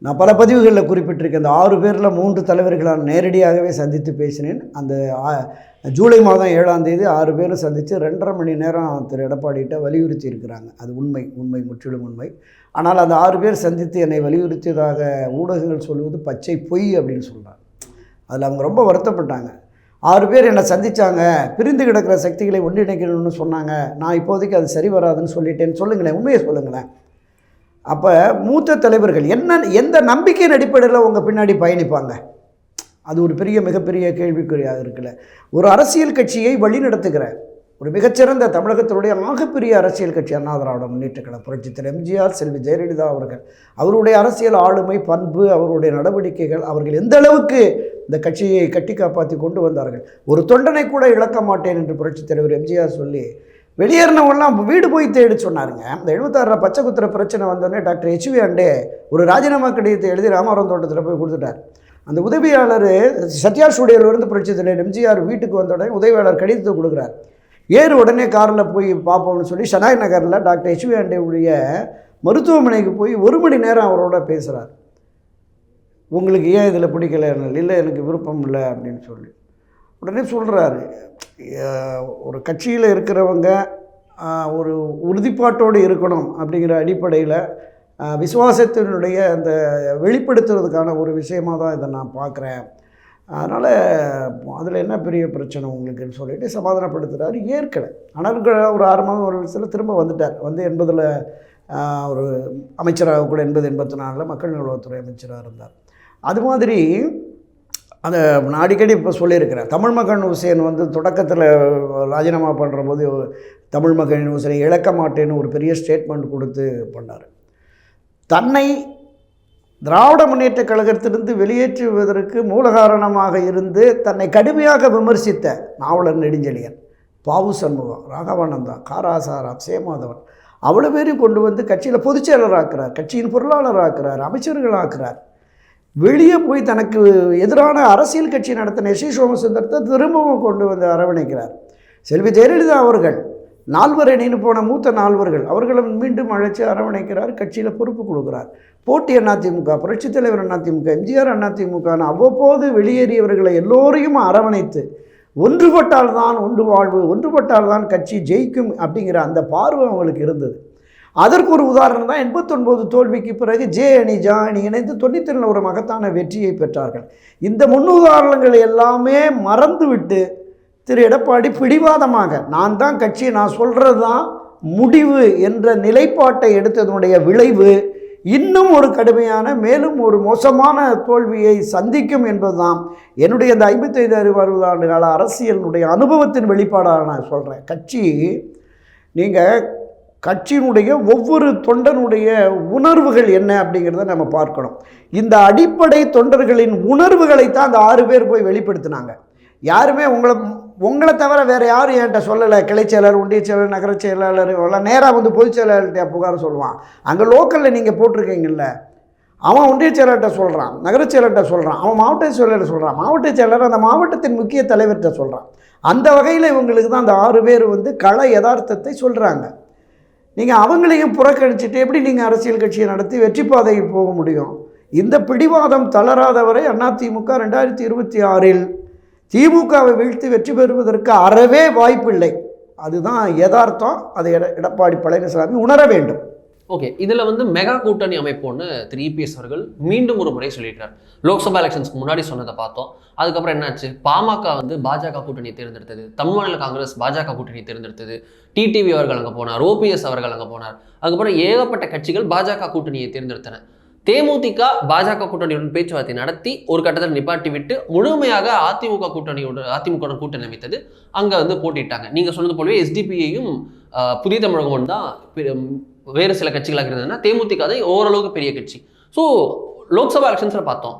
நான் பல பதிவுகளில் குறிப்பிட்டிருக்கேன். இந்த 6 பேரில் 3 தலைவர்களை நான் நேரடியாகவே சந்தித்து பேசினேன். அந்த ஜூலை மாதம் 7ஆம் தேதி 6 பேரும் சந்தித்து 2.5 மணி நேரம் திரு எடப்பாடிகிட்ட வலியுறுத்தி இருக்கிறாங்க. அது உண்மை, முற்றிலும் உண்மை. ஆனால் அந்த 6 பேர் சந்தித்து என்னை வலியுறுத்தியதாக ஊடகங்கள் சொல்வது பச்சை பொய் அப்படின்னு சொல்கிறாங்க. அதில் அவங்க ரொம்ப வருத்தப்பட்டாங்க. 6 பேர் என்னை சந்தித்தாங்க, பிரிந்து கிடக்கிற சக்திகளை ஒன்றிணைக்கணும்னு சொன்னாங்க, நான் இப்போதைக்கு அது சரி வராதுன்னு சொல்லிட்டேன்னு சொல்லுங்களேன், உண்மையை சொல்லுங்களேன். அப்போ மூத்த தலைவர்கள் எந்த நம்பிக்கையின் அடிப்படையில் உங்கள் பின்னாடி பயணிப்பாங்க? அது ஒரு மிகப்பெரிய கேள்விக்குறியாக இருக்குல்ல. ஒரு அரசியல் கட்சியை வழிநடத்துகிற ஒரு மிகச்சிறந்த தமிழகத்தினுடைய ஆகப்பெரிய அரசியல் கட்சி அண்ணா திராவிட முன்னேற்றக் கழகம், புரட்சித் தலைவர் எம்ஜிஆர், செல்வி ஜெயலலிதா அவர்கள், அவருடைய அரசியல் ஆளுமை, பண்பு, அவருடைய நடவடிக்கைகள், அவர்கள் எந்த அளவுக்கு இந்த கட்சியை கட்டி காப்பாற்றி கொண்டு வந்தார்கள். ஒரு தொண்டனை கூட இழக்க மாட்டேன் என்று புரட்சித் தலைவர் எம்ஜிஆர் சொல்லி வெளியேறினவெல்லாம் வீடு போய் தேடி சொன்னாருங்க. இந்த 76 பச்சை குத்துற பிரச்சனை வந்தோடனே டாக்டர் HV ஆண்டே ஒரு ராஜினாமா கடிதத்தை எழுதி ராமவரம் தோட்டத்தில் போய் கொடுத்துட்டார். அந்த உதவியாளர் சத்யா ஸ்டூடியோவிலிருந்து புரட்சித் தலைவர் எம்ஜிஆர் வீட்டுக்கு வந்த உடனே உதவியாளர் கடிதத்தை கொடுக்குறார். உடனே காரில் போய் பார்ப்போம்னு சொல்லி ஷனாய் நகரில் டாக்டர் HV ஆண்டேவுடைய மருத்துவமனைக்கு போய் 1 மணி நேரம் அவரோட பேசுகிறார். உங்களுக்கு ஏன் இதில் பிடிக்கல? இல்லை, எனக்கு விருப்பம் இல்லை அப்படின்னு சொல்லி உடனே சொல்கிறாரு, ஒரு கட்சியில் இருக்கிறவங்க ஒரு உறுதிப்பாட்டோடு இருக்கணும் அப்படிங்கிற அடிப்படையில் விசுவாசத்தினுடைய அந்த வெளிப்படுத்துறதுக்கான ஒரு விஷயமாக தான் இதை நான் பார்க்குறேன். அதனால் அதில் என்ன பெரிய பிரச்சனை உங்களுக்குன்னு சொல்லிட்டு சமாதானப்படுத்துகிறாரு. ஏற்கனவே ஆனால் ஒரு 6 மாதம் ஒரு விஷயத்தில் திரும்ப வந்துட்டார். வந்து 80 ஒரு அமைச்சராக கூட 80-84 மக்கள் நல்வாழ்வுத்துறை அமைச்சராக இருந்தார். அது மாதிரி அதை நான் அடிக்கடி இப்போ சொல்லியிருக்கிறேன். தமிழ் மகன் ஹுசேன் வந்து தொடக்கத்தில் ராஜினாமா பண்ணுற போது தமிழ் மகன் ஹுசேனை இழக்க மாட்டேன்னு ஒரு பெரிய ஸ்டேட்மெண்ட் கொடுத்து பண்ணார். தன்னை திராவிட முன்னேற்றக் கழகத்திலிருந்து வெளியேற்றுவதற்கு மூல காரணமாக இருந்து தன்னை கடுமையாக விமர்சித்த நாவலர் நெடுஞ்செழியன், பாவு சண்முகம், ராகவானந்தா, காராசாராம், சேமாதவன் அவ்வளோ பேரையும் கொண்டு வந்து கட்சியில் பொதுச்செயலராக்கிறார், கட்சியின் பொருளாளராக்கிறார், அமைச்சர்களாக்கிறார். வெளியே போய் தனக்கு எதிரான அரசியல் கட்சி நடத்தின எஸ்.சி. சோமசுந்தரத்தை திரும்பவும் கொண்டு வந்து அரவணைக்கிறார். செல்வி ஜெயலலிதா அவர்கள் நால்வரணின்னு போன மூத்த நால்வர்கள் அவர்களும் மீண்டும் அழைச்சி அரவணைக்கிறார், கட்சியில் பொறுப்பு கொடுக்குறார். போட்டி அதிமுக, புரட்சித் தலைவர் அதிமுக, எம்ஜிஆர் அதிமுகன்னு அவ்வப்போது வெளியேறியவர்களை எல்லோரையும் அரவணைத்து ஒன்றுபட்டால்தான் ஒன்று வாழ்வு, ஒன்றுபட்டால்தான் கட்சி ஜெயிக்கும் அப்படிங்கிற அந்த பார்வை அவங்களுக்கு இருந்தது. அதற்கு ஒரு உதாரணம் தான் 89 தோல்விக்கு பிறகு ஜே அணி ஜா அணி இணைந்து 97 ஒரு மகத்தான வெற்றியை பெற்றார்கள். இந்த முன்னுதாரணங்கள் எல்லாமே மறந்துவிட்டு திரு எடப்பாடி பிடிவாதமாக நான் தான் கட்சி, நான் சொல்கிறது தான் முடிவு என்ற நிலைப்பாட்டை எடுத்ததனுடைய விளைவு இன்னும் ஒரு கடுமையான மேலும் ஒரு மோசமான தோல்வியை சந்திக்கும் என்பதுதான் என்னுடைய இந்த 55-60 ஆண்டு கால அரசியலினுடைய அனுபவத்தின் வெளிப்பாடாக நான் சொல்கிறேன். கட்சி நீங்கள் கட்சியினுடைய ஒவ்வொரு தொண்டனுடைய உணர்வுகள் என்ன அப்படிங்கிறத நம்ம பார்க்கணும். இந்த அடிப்படை தொண்டர்களின் உணர்வுகளைத்தான் அந்த 6 பேர் போய் வெளிப்படுத்தினாங்க. யாருமே உங்களை தவிர வேறு யாரும் என்கிட்ட சொல்லலை. கிளைச்செயலர், ஒன்றிய செயலர், நகர செயலாளர் எல்லாம் நேராக வந்து பொதுச் செயலாளர்கிட்ட புகார் சொல்லுவான். அங்கே லோக்கலில் நீங்கள் போட்டிருக்கீங்கல்ல, அவன் ஒன்றிய செயலர்கிட்ட சொல்கிறான், நகர செயலர்கிட்ட சொல்கிறான், அவன் மாவட்ட செயலர்கிட்ட சொல்கிறான், மாவட்ட செயலர் அந்த மாவட்டத்தின் முக்கிய தலைவர்கிட்ட சொல்கிறான். அந்த வகையில் இவங்களுக்கு தான் அந்த 6 பேர் வந்து கள யதார்த்தத்தை சொல்கிறாங்க. நீங்கள் அவங்களையும் புறக்கணிச்சுட்டு எப்படி நீங்கள் அரசியல் கட்சியை நடத்தி வெற்றி பாதையில் போக முடியும்? இந்த பிடிவாதம் தளராதவரை அதிமுக 2026 திமுகவை வீழ்த்தி வெற்றி பெறுவதற்கு அறவே வாய்ப்பில்லை. அதுதான் யதார்த்தம். அதை எடப்பாடி பழனிசாமி உணர வேண்டும். ஓகே, இதில் வந்து மெகா கூட்டணி அமைப்போன்னு திரு இபிஎஸ் அவர்கள் மீண்டும் ஒரு முறை சொல்லிட்டார். லோக்சபா எலெக்ஷன்ஸ்க்கு முன்னாடி சொன்னதை பார்த்தோம். அதுக்கப்புறம் என்னாச்சு? பாமக வந்து பாஜக கூட்டணியை தேர்ந்தெடுத்தது, தமிழ் மாநில காங்கிரஸ் பாஜக கூட்டணியை தேர்ந்தெடுத்தது, டிடிவி அவர்கள் அங்கே போனார், ஓபிஎஸ் அவர்கள் அங்கே போனார். அதுக்கப்புறம் ஏகப்பட்ட கட்சிகள் பாஜக கூட்டணியை தேர்ந்தெடுத்தன. தேமுதிக பாஜக கூட்டணியுடன் பேச்சுவார்த்தை நடத்தி ஒரு கட்டத்தில் நிப்பாட்டி விட்டு முழுமையாக அதிமுக கூட்டணி அமைத்தது. அங்கே வந்து போட்டிட்டாங்க. நீங்கள் சொன்னது போலவே எஸ்டிபியையும் புதிய தமிழகம் தான் வேறு சில கட்சிகளாக இருந்ததுன்னா தேமுதிக தான் ஓரளவுக்கு பெரிய கட்சி. ஸோ லோக்சபா எலெக்ஷன்ஸில் பார்த்தோம்,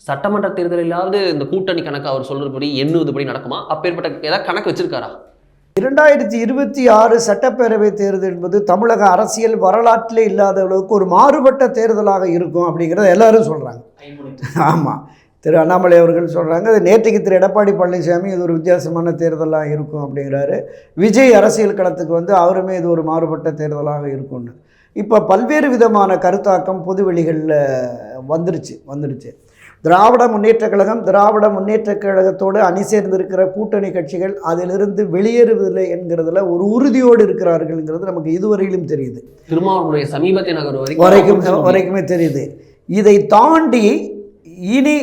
சட்டமன்ற தேர்தலிலாவது இந்த கூட்டணி கணக்கு அவர் சொல்றதுபடி எண்ணுவதுபடி நடக்குமா? அப்பேற்பட்ட ஏதாவது கணக்கு வச்சிருக்காரா? 2026 சட்டப்பேரவை தேர்தல் என்பது தமிழக அரசியல் வரலாற்றிலே இல்லாத அளவுக்கு ஒரு மாறுபட்ட தேர்தலாக இருக்கும் அப்படிங்கிறத எல்லாரும் சொல்கிறாங்க. ஆமாம், திரு அண்ணாமலை அவர்கள் சொல்கிறாங்க. அது நேற்றுக்கு திரு எடப்பாடி பழனிசாமி இது ஒரு வித்தியாசமான தேர்தலாக இருக்கும் அப்படிங்கிறாரு. விஜய் அரசியல் களத்துக்கு வந்து அவருமே இது ஒரு மாறுபட்ட தேர்தலாக இருக்கும்னு. இப்போ பல்வேறு விதமான கருத்தாக்கம் பொது வெளிகளில் வந்துடுச்சு. திராவிட முன்னேற்றக் கழகத்தோடு அணி சேர்ந்திருக்கிற கூட்டணி கட்சிகள் அதிலிருந்து வெளியேறுவதில்லை என்கிறதுல ஒரு உறுதியோடு இருக்கிறார்கள்ங்கிறது நமக்கு இதுவரையிலும் தெரியுது. திருமாவளவனுடைய சமீபத்திய நகர் வரைக்குமே தெரியுது. இதை தாண்டி இனி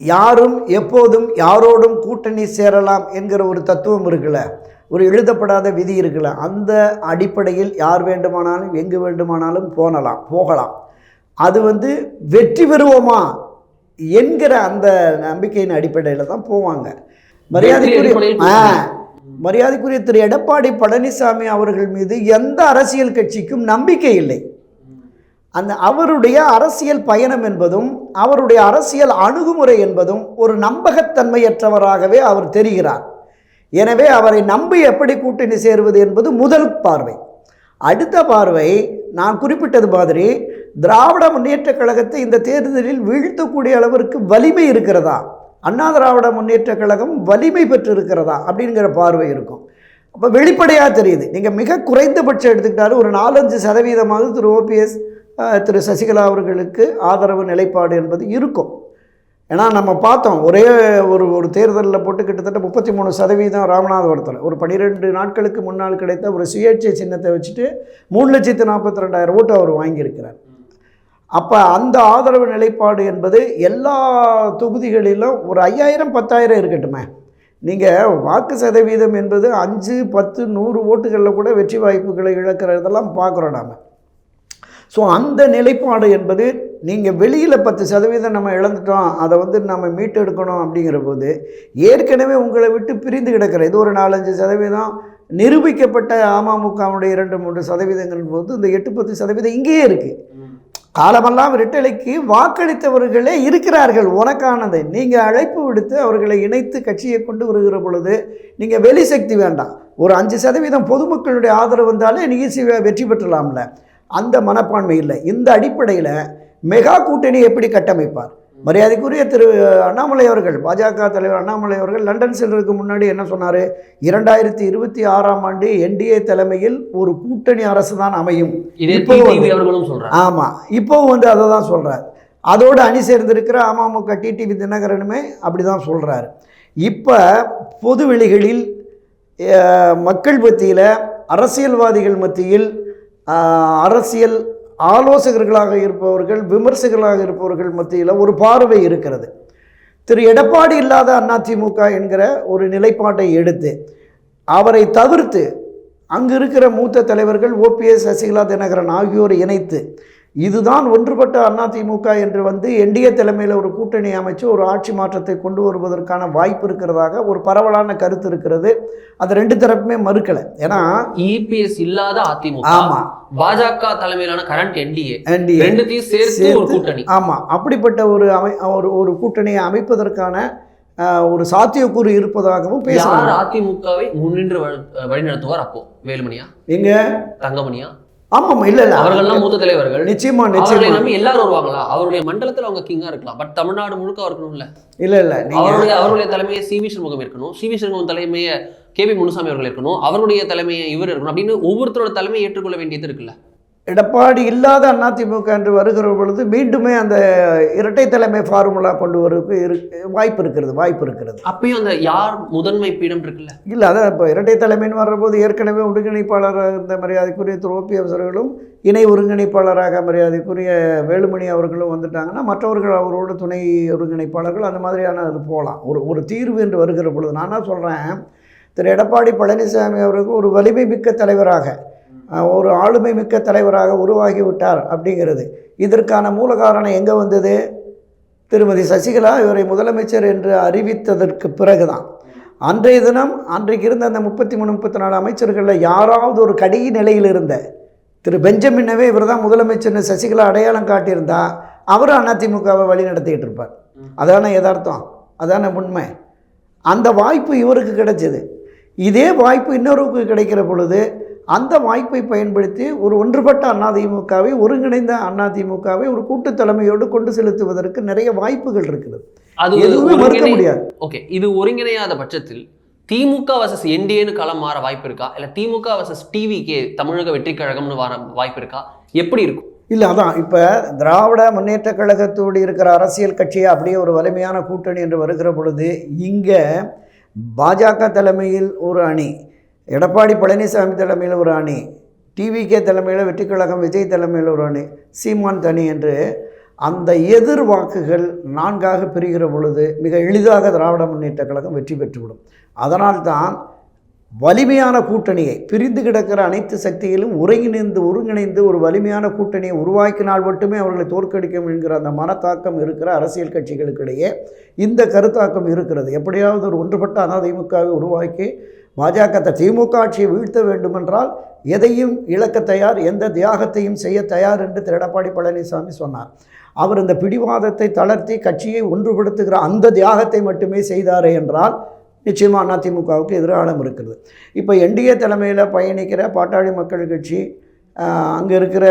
யாரும் எப்போதும் யாரோடும் கூட்டணி சேரலாம் என்கிற ஒரு தத்துவம் இருக்குல்ல, ஒரு எழுதப்படாத விதி இருக்குல்ல, அந்த அடிப்படையில் யார் வேண்டுமானாலும் எங்கு வேண்டுமானாலும் போகலாம். அது வந்து வெற்றி பெறுவோமா என்கிற அந்த நம்பிக்கையின் அடிப்படையில் தான் போவாங்க. மரியாதைக்குரிய திரு எடப்பாடி பழனிசாமி அவர்கள் மீது எந்த அரசியல் கட்சிக்கும் நம்பிக்கை இல்லை. அவருடைய அரசியல் பயணம் என்பதும் அவருடைய அரசியல் அணுகுமுறை என்பதும் ஒரு நம்பகத்தன்மையற்றவராகவே அவர் தெரிகிறார். எனவே அவரை நம்பி எப்படி கூட்டணி சேருவது என்பது முதல் பார்வை. அடுத்த பார்வை, நான் குறிப்பிட்டது மாதிரி திராவிட முன்னேற்றக் கழகத்தை இந்த தேர்தலில் வீழ்த்தக்கூடிய அளவிற்கு வலிமை இருக்கிறதா, அண்ணா திராவிட முன்னேற்றக் கழகம் வலிமை பெற்று இருக்கிறதா அப்படிங்கிற பார்வை இருக்கும். அப்போ வெளிப்படையாக தெரியுது. நீங்கள் மிக குறைந்தபட்சம் எடுத்துக்கிட்டாலும் ஒரு 4-5% திரு ஓபிஎஸ் திரு சசிகலா அவர்களுக்கு ஆதரவு நிலைப்பாடு என்பது இருக்கும். ஏன்னா நம்ம பார்த்தோம், ஒரே ஒரு தேர்தலில் போட்டு கிட்டத்தட்ட 33% ராமநாதபுரத்தில் ஒரு 12 நாட்களுக்கு முன்னால் கிடைத்த ஒரு சுயேட்சை சின்னத்தை வச்சுட்டு 3,42,000 ஓட்டு அவர் வாங்கியிருக்கிறார். அப்போ அந்த ஆதரவு நிலைப்பாடு என்பது எல்லா தொகுதிகளிலும் ஒரு 5,000 10,000 இருக்கட்டுமே. நீங்கள் வாக்கு சதவீதம் என்பது 5, 10, 100 ஓட்டுகளில் கூட வெற்றி வாய்ப்புகளை இழக்கிறதெல்லாம் பார்க்குறோம் நாம். ஸோ அந்த நிலைப்பாடு என்பது நீங்கள் வெளியில் 10% நம்ம இழந்துட்டோம், அதை வந்து நம்ம மீட்டு எடுக்கணும் அப்படிங்கிற போது ஏற்கனவே உங்களை விட்டு பிரிந்து கிடக்கிற இது ஒரு 4-5% நிரூபிக்கப்பட்ட அமமுகவுடைய 2-3% போது இந்த 8-10% இங்கேயே இருக்குது. காலமெல்லாம் இரட்டலைக்கு வாக்களித்தவர்களே இருக்கிறார்கள். உனக்கானது நீங்கள் அழைப்பு விடுத்து அவர்களை இணைத்து கட்சியை கொண்டு வருகிற பொழுது நீங்கள் வெளி சக்தி வேண்டாம். ஒரு 5% பொதுமக்களுடைய ஆதரவு வந்தாலே நீங்கள் வெற்றி பெற்றலாம்ல. அந்த மனப்பான்மை இல்லை. இந்த அடிப்படையில் மெகா கூட்டணி எப்படி கட்டமைப்பார்? மரியாதைக்குரிய திரு அண்ணாமலை அவர்கள், பாஜக தலைவர் அண்ணாமலை அவர்கள் லண்டன் செல்வதற்கு முன்னாடி என்ன சொன்னார்? 2026ஆம் ஆண்டு என்டிஏ தலைமையில் ஒரு கூட்டணி அரசு தான் அமையும். ஆமாம், இப்போவும் வந்து அதை தான் சொல்கிறார். அதோடு அணி சேர்ந்திருக்கிற அமமுக டிடிவி தினகரனுமே அப்படி தான் சொல்கிறார். இப்போ பொதுவெளிகளில் மக்கள் மத்தியில், அரசியல்வாதிகள் மத்தியில், அரசியல் ஆலோசகர்களாக இருப்பவர்கள், விமர்சகர்களாக இருப்பவர்கள் மத்தியில் ஒரு பார்வை இருக்கிறது. திரு எடப்பாடி இல்லாத அதிமுக என்கிற ஒரு நிலைப்பாட்டை எடுத்து அவரை தவிர்த்து அங்கு இருக்கிற மூத்த தலைவர்கள் ஓபிஎஸ், சசிகலா, தினகரன் ஆகியோரை இணைத்து இதுதான் ஒன்றுபட்ட அதிமுக என்று வந்து என்டிஏ தலைமையில் ஒரு கூட்டணி அமைச்சு ஒரு ஆட்சி மாற்றத்தை கொண்டு வருவதற்கான வாய்ப்பு இருக்கிறதாக ஒரு பரவலான கருத்து இருக்கிறது. அது ரெண்டு தரப்புமே மறுக்கலை. ஏன்னா இபிஎஸ் இல்லாத அதிமுக, ஆமா, பாஜக தலைமையிலான கரண்ட் என்டிஏ ரெண்டுத்தையும் சேர்த்து ஒரு கூட்டணி, ஆமா, அப்படிப்பட்ட ஒரு கூட்டணியை அமைப்பதற்கான ஒரு சாத்தியக்கூறு இருப்பதாகவும் பேசுறாங்க. அதிமுகவை முன்னின்று வழிநடத்துவார் அப்போ வேலுமணியா, எங்க தங்கமணியா? ஆமாம், இல்லை இல்லை, அவர்கள்லாம் மூத்த தலைவர்கள். நிச்சயமா நம்பி எல்லாரும் வருவாங்களா? அவருடைய மண்டலத்தில் அவங்க கிங்கா இருக்கலாம், பட் தமிழ்நாடு முழுக்க இருக்கணும்ல. இல்லை இல்லை, அவருடைய தலைமையை சிவி சண்முகம் இருக்கணும், சிவி சண்முகம் தலைமையை கேபி முனுசாமி அவர்கள் இருக்கணும், அவருடைய தலைமையை இவர் இருக்கணும் அப்படின்னு ஒவ்வொருத்தரோட தலைமையை ஏற்றுக்கொள்ள வேண்டியது இருக்குல்ல. எடப்பாடி இல்லாத அதிமுக என்று வருகிற பொழுது மீண்டுமே அந்த இரட்டை தலைமை ஃபார்முலா கொண்டு வரதுக்கு வாய்ப்பு இருக்கிறது. அப்பயும் அந்த யார் முதன்மை பீடம் இருக்குல்ல. இல்லை, அதான் இப்போ இரட்டை தலைமைன்னு வர்றபோது ஏற்கனவே ஒருங்கிணைப்பாளராக இருந்த மரியாதைக்குரிய திரு ஓபிஎஸ் அவர்களும் இணை ஒருங்கிணைப்பாளராக மரியாதைக்குரிய வேலுமணி அவர்களும் வந்துட்டாங்கன்னா மற்றவர்கள் அவரோட துணை ஒருங்கிணைப்பாளர்கள் அந்த மாதிரியான அது போகலாம். ஒரு தீர்வு என்று வருகிற பொழுது நான் என்ன சொல்கிறேன், திரு எடப்பாடி பழனிசாமி அவர்கள் ஒரு வலிமை மிக்க தலைவராக, ஒரு ஆளுமை மிக்க தலைவராக உருவாகிவிட்டார் அப்படிங்கிறது. இதற்கான மூல காரணம் எங்கே வந்தது? திருமதி சசிகலா இவரை முதலமைச்சர் என்று அறிவித்ததற்கு பிறகுதான். அன்றைய தினம் அன்றைக்கு இருந்த அந்த 33-34 அமைச்சர்களில் யாராவது ஒரு கடைசி நிலையில் இருந்த திரு பெஞ்சமினவே இவர் தான் முதலமைச்சர்னு சசிகலா அடையாளம் காட்டியிருந்தா அவர் அதிமுகவை வழி நடத்திக்கிட்டு இருப்பார். அதான யதார்த்தம், அதான உண்மை. அந்த வாய்ப்பு இவருக்கு கிடைச்சது. இதே வாய்ப்பு இன்னொருக்கு கிடைக்கிற பொழுது அந்த வாய்ப்பை பயன்படுத்தி ஒரு ஒன்றுபட்ட அதிமுகவை, ஒருங்கிணைந்த அதிமுகவை ஒரு கூட்டு தலைமையோடு கொண்டு செலுத்துவதற்கு நிறைய வாய்ப்புகள் இருக்குது. அது எதுவுமே மறுக்க முடியாது. ஓகே, இது ஒருங்கிணையாத பட்சத்தில் திமுக வர்சஸ் என்டிஏன்னு களம் மாற வாய்ப்பு இருக்கா? இல்லை திமுக வர்சஸ் டிவிகே தமிழக வெற்றி கழகம்னு வர வாய்ப்பு இருக்கா? எப்படி இருக்கும்? இல்லை, அதான் இப்போ திராவிட முன்னேற்ற கழகத்தோடு இருக்கிற அரசியல் கட்சியை அப்படியே ஒரு வலிமையான கூட்டணி என்று வருகிற பொழுது இங்கே பாஜக தலைமையில் ஒரு அணி, எடப்பாடி பழனிசாமி தலைமையில் ஒரு அணி, டிவிகே தலைமையில் வெற்றி கழகம் விஜய் தலைமையில் ஒரு அணி, சீமான் தனி என்று அந்த எதிர் வாக்குகள் 4ஆக பிரிகிற பொழுது மிக எளிதாக திராவிட முன்னேற்ற கழகம் வெற்றி பெற்றுவிடும். அதனால்தான் வலிமையான கூட்டணியை, பிரிந்து கிடக்கிற அனைத்து சக்தியிலும் ஒருங்கிணைந்து ஒரு வலிமையான கூட்டணியை உருவாக்கினால் மட்டுமே அவர்களை தோற்கடிக்கும் என்கிற அந்த மனத்தாக்கம் இருக்கிற அரசியல் கட்சிகளுக்கிடையே இந்த கருத்தாக்கம் இருக்கிறது. எப்படியாவது ஒரு ஒன்றுபட்ட அதிமுகவை உருவாக்கி பாஜக திமுக ஆட்சியை வீழ்த்த வேண்டுமென்றால் எதையும் இழக்க தயார், எந்த தியாகத்தையும் செய்ய தயார் என்று திரு எடப்பாடி பழனிசாமி சொன்னார். அவர் இந்த பிடிவாதத்தை தளர்த்தி கட்சியை ஒன்றுபடுத்துகிற அந்த தியாகத்தை மட்டுமே செய்தாரே என்றால் நிச்சயமாக அதிமுகவுக்கு எதிராளம் இருக்கிறது. இப்போ என்டிஏ தலைமையில் பயணிக்கிற பாட்டாளி மக்கள் கட்சி, அங்கே இருக்கிற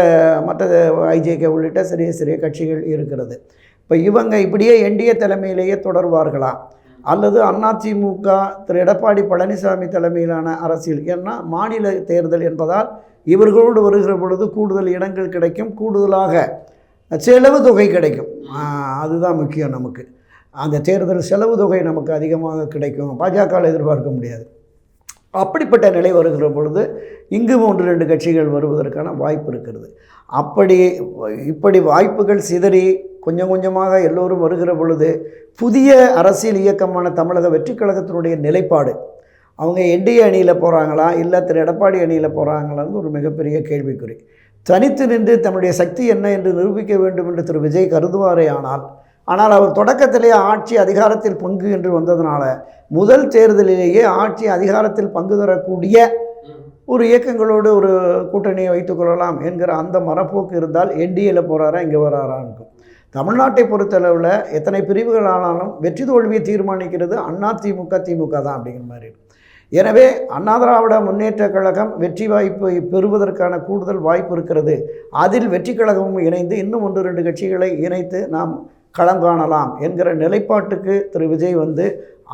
மற்ற ஐஜேகே உள்ளிட்ட சிறிய கட்சிகள் இருக்கிறது. இப்போ இவங்க இப்படியே என்டிஏ தலைமையிலேயே தொடர்வார்களா, அல்லது அதிமுக திரு எடப்பாடி பழனிசாமி தலைமையிலான அரசியல், ஏன்னா மாநில தேர்தல் என்பதால் இவர்களோடு வருகிற பொழுது கூடுதல் இடங்கள் கிடைக்கும், கூடுதலாக செலவு தொகை கிடைக்கும். அதுதான் முக்கியம். நமக்கு அந்த தேர்தல் செலவு தொகை நமக்கு அதிகமாக கிடைக்கும், பாஜகவில் எதிர்பார்க்க முடியாது. அப்படிப்பட்ட நிலை வருகிற பொழுது இங்கு 1-2 கட்சிகள் வருவதற்கான வாய்ப்பு இருக்கிறது. இப்படி வாய்ப்புகள் சிதறி கொஞ்சம் கொஞ்சமாக எல்லோரும் வருகிற பொழுது புதிய அரசியல் இயக்கமான தமிழக வெற்றி கழகத்தினுடைய நிலைப்பாடு, அவங்க என்டிஏ அணியில் போகிறாங்களா இல்லை திரு எடப்பாடி அணியில் போகிறாங்களான்னு ஒரு மிகப்பெரிய கேள்விக்குறி. தனித்து நின்று தன்னுடைய சக்தி என்ன என்று நிரூபிக்க வேண்டும் என்று திரு விஜய் கருதுவாரே ஆனால் அவர் தொடக்கத்திலே ஆட்சி அதிகாரத்தில் பங்கு என்று வந்ததுனால முதல் தேர்தலிலேயே ஆட்சி அதிகாரத்தில் பங்கு தரக்கூடிய ஒரு இயக்கங்களோடு ஒரு கூட்டணியை வைத்துக்கொள்ளலாம் என்கிற அந்த மரப்போக்கு இருந்தால் என்டிஏல போகிறாரா இங்கே வராரா இருக்கும். தமிழ்நாட்டை பொறுத்தளவில் எத்தனை பிரிவுகள் ஆனாலும் வெற்றி தோல்வியை தீர்மானிக்கிறது அதிமுக திமுக தான் அப்படிங்கிற மாதிரி. எனவே அண்ணா திராவிட முன்னேற்றக் கழகம் வெற்றி வாய்ப்பை பெறுவதற்கான கூடுதல் வாய்ப்பு இருக்கிறது. அதில் வெற்றி கழகமும் இணைந்து இன்னும் 1-2 கட்சிகளை இணைத்து நாம் களம் காணலாம் என்கிற நிலைப்பாட்டுக்கு திரு விஜய் வந்து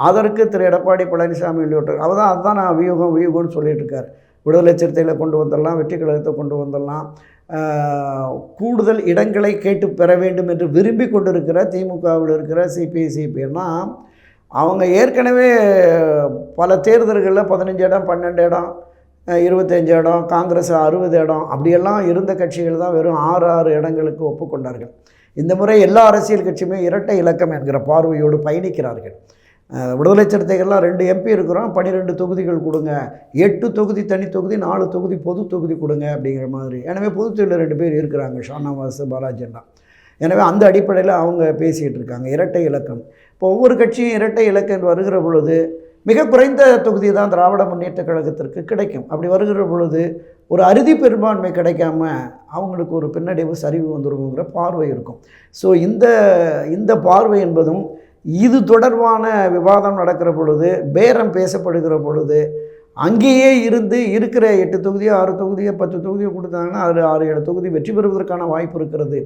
அதற்கு திரு எடப்பாடி பழனிசாமி உள்ளிட்டோர் அதுதான் நான் வியூகம்னு சொல்லிட்டு இருக்கார். விடுதலை சிறுத்தைகளை கொண்டு வந்துடலாம், வெற்றி கழகத்தை கொண்டு வந்துடலாம், கூடுதல் இடங்களை கேட்டு பெற வேண்டும் என்று விரும்பி கொண்டிருக்கிற திமுகவில் இருக்கிற சிபிஐனா அவங்க ஏற்கனவே பல தேர்தல்களில் 15 இடம் 12 இடம் 25 இடம் காங்கிரஸ் 60 இடம் அப்படியெல்லாம் இருந்த கட்சிகள் தான் வெறும் 6 இடங்களுக்கு ஒப்புக்கொண்டார்கள். இந்த முறை எல்லா அரசியல் கட்சியுமே இரட்டை இலக்கம் என்கிற பார்வையோடு பயணிக்கிறார்கள். விடுதலை சிறுத்தைகள்லாம் 2 MP இருக்கிறோம், 12 தொகுதிகள் கொடுங்க, 8 தொகுதி தனி தொகுதி 4 தொகுதி பொது தொகுதி கொடுங்க அப்படிங்கிற மாதிரி. எனவே பொதுத்தொழில் 2 பேர் இருக்கிறாங்க, ஷானவாஸ் பாலாஜி அண்ணா. எனவே அந்த அடிப்படையில் அவங்க பேசிகிட்டு இருக்காங்க இரட்டை இலக்கம். இப்போ ஒவ்வொரு கட்சியும் இரட்டை இலக்கம் வருகிற பொழுது மிக குறைந்த தொகுதி தான் திராவிட முன்னேற்ற கழகத்திற்கு கிடைக்கும். அப்படி வருகிற பொழுது ஒரு அறுதி பெரும்பான்மை கிடைக்காம அவங்களுக்கு ஒரு பின்னடைவு சரிவு வந்துருங்கிற பார்வை இருக்கும். ஸோ இந்த பார்வை என்பதும் இது தொடர்பான விவாதம் நடக்கிற பொழுது பேரம் பேசப்படுகிற பொழுது அங்கேயே இருந்து இருக்கிற 8 தொகுதியோ 6 தொகுதியோ 10 தொகுதியோ கொடுத்தாங்கன்னா அதில் 6-7 தொகுதி வெற்றி பெறுவதற்கான வாய்ப்பு இருக்கிறது.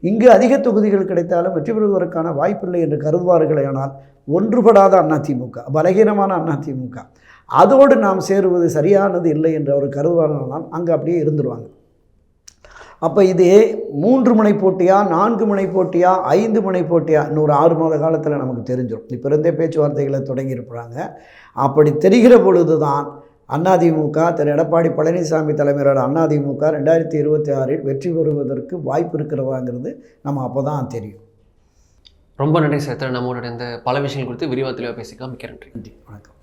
இங்கு அதிக தொகுதிகள் கிடைத்தாலும் வெற்றி பெறுவதற்கான வாய்ப்பில்லை என்று கருதுவார்களே. ஆனால் ஒன்றுபடாத அதிமுக, பலகீனமான அதிமுக, அதோடு நாம் சேருவது சரியானது இல்லை என்று அவர் கருதுவார்களானால் அங்கே அப்படியே இருந்துருவாங்க. அப்போ இது 3 முனை போட்டியா 4 முனை போட்டியா 5 முனை போட்டியா இன்னொரு 6 மாத காலத்தில் நமக்கு தெரிஞ்சிடும். இப்போ இருந்தே பேச்சுவார்த்தைகளை தொடங்கியிருப்பாங்க. அப்படி தெரிகிற பொழுது தான் அதிமுக திரு எடப்பாடி பழனிசாமி தலைமையிலான அதிமுக 2026 வெற்றி பெறுவதற்கு வாய்ப்பு இருக்கிறதாங்கிறது நம்ம அப்போ தான் தெரியும். ரொம்ப நன்றி சார். நம்மளோட இந்த பல விஷயங்கள் குறித்து விரிவாக தெளிவாக பேசிக்கலாம். மிக்க நன்றி. நன்றி, வணக்கம்.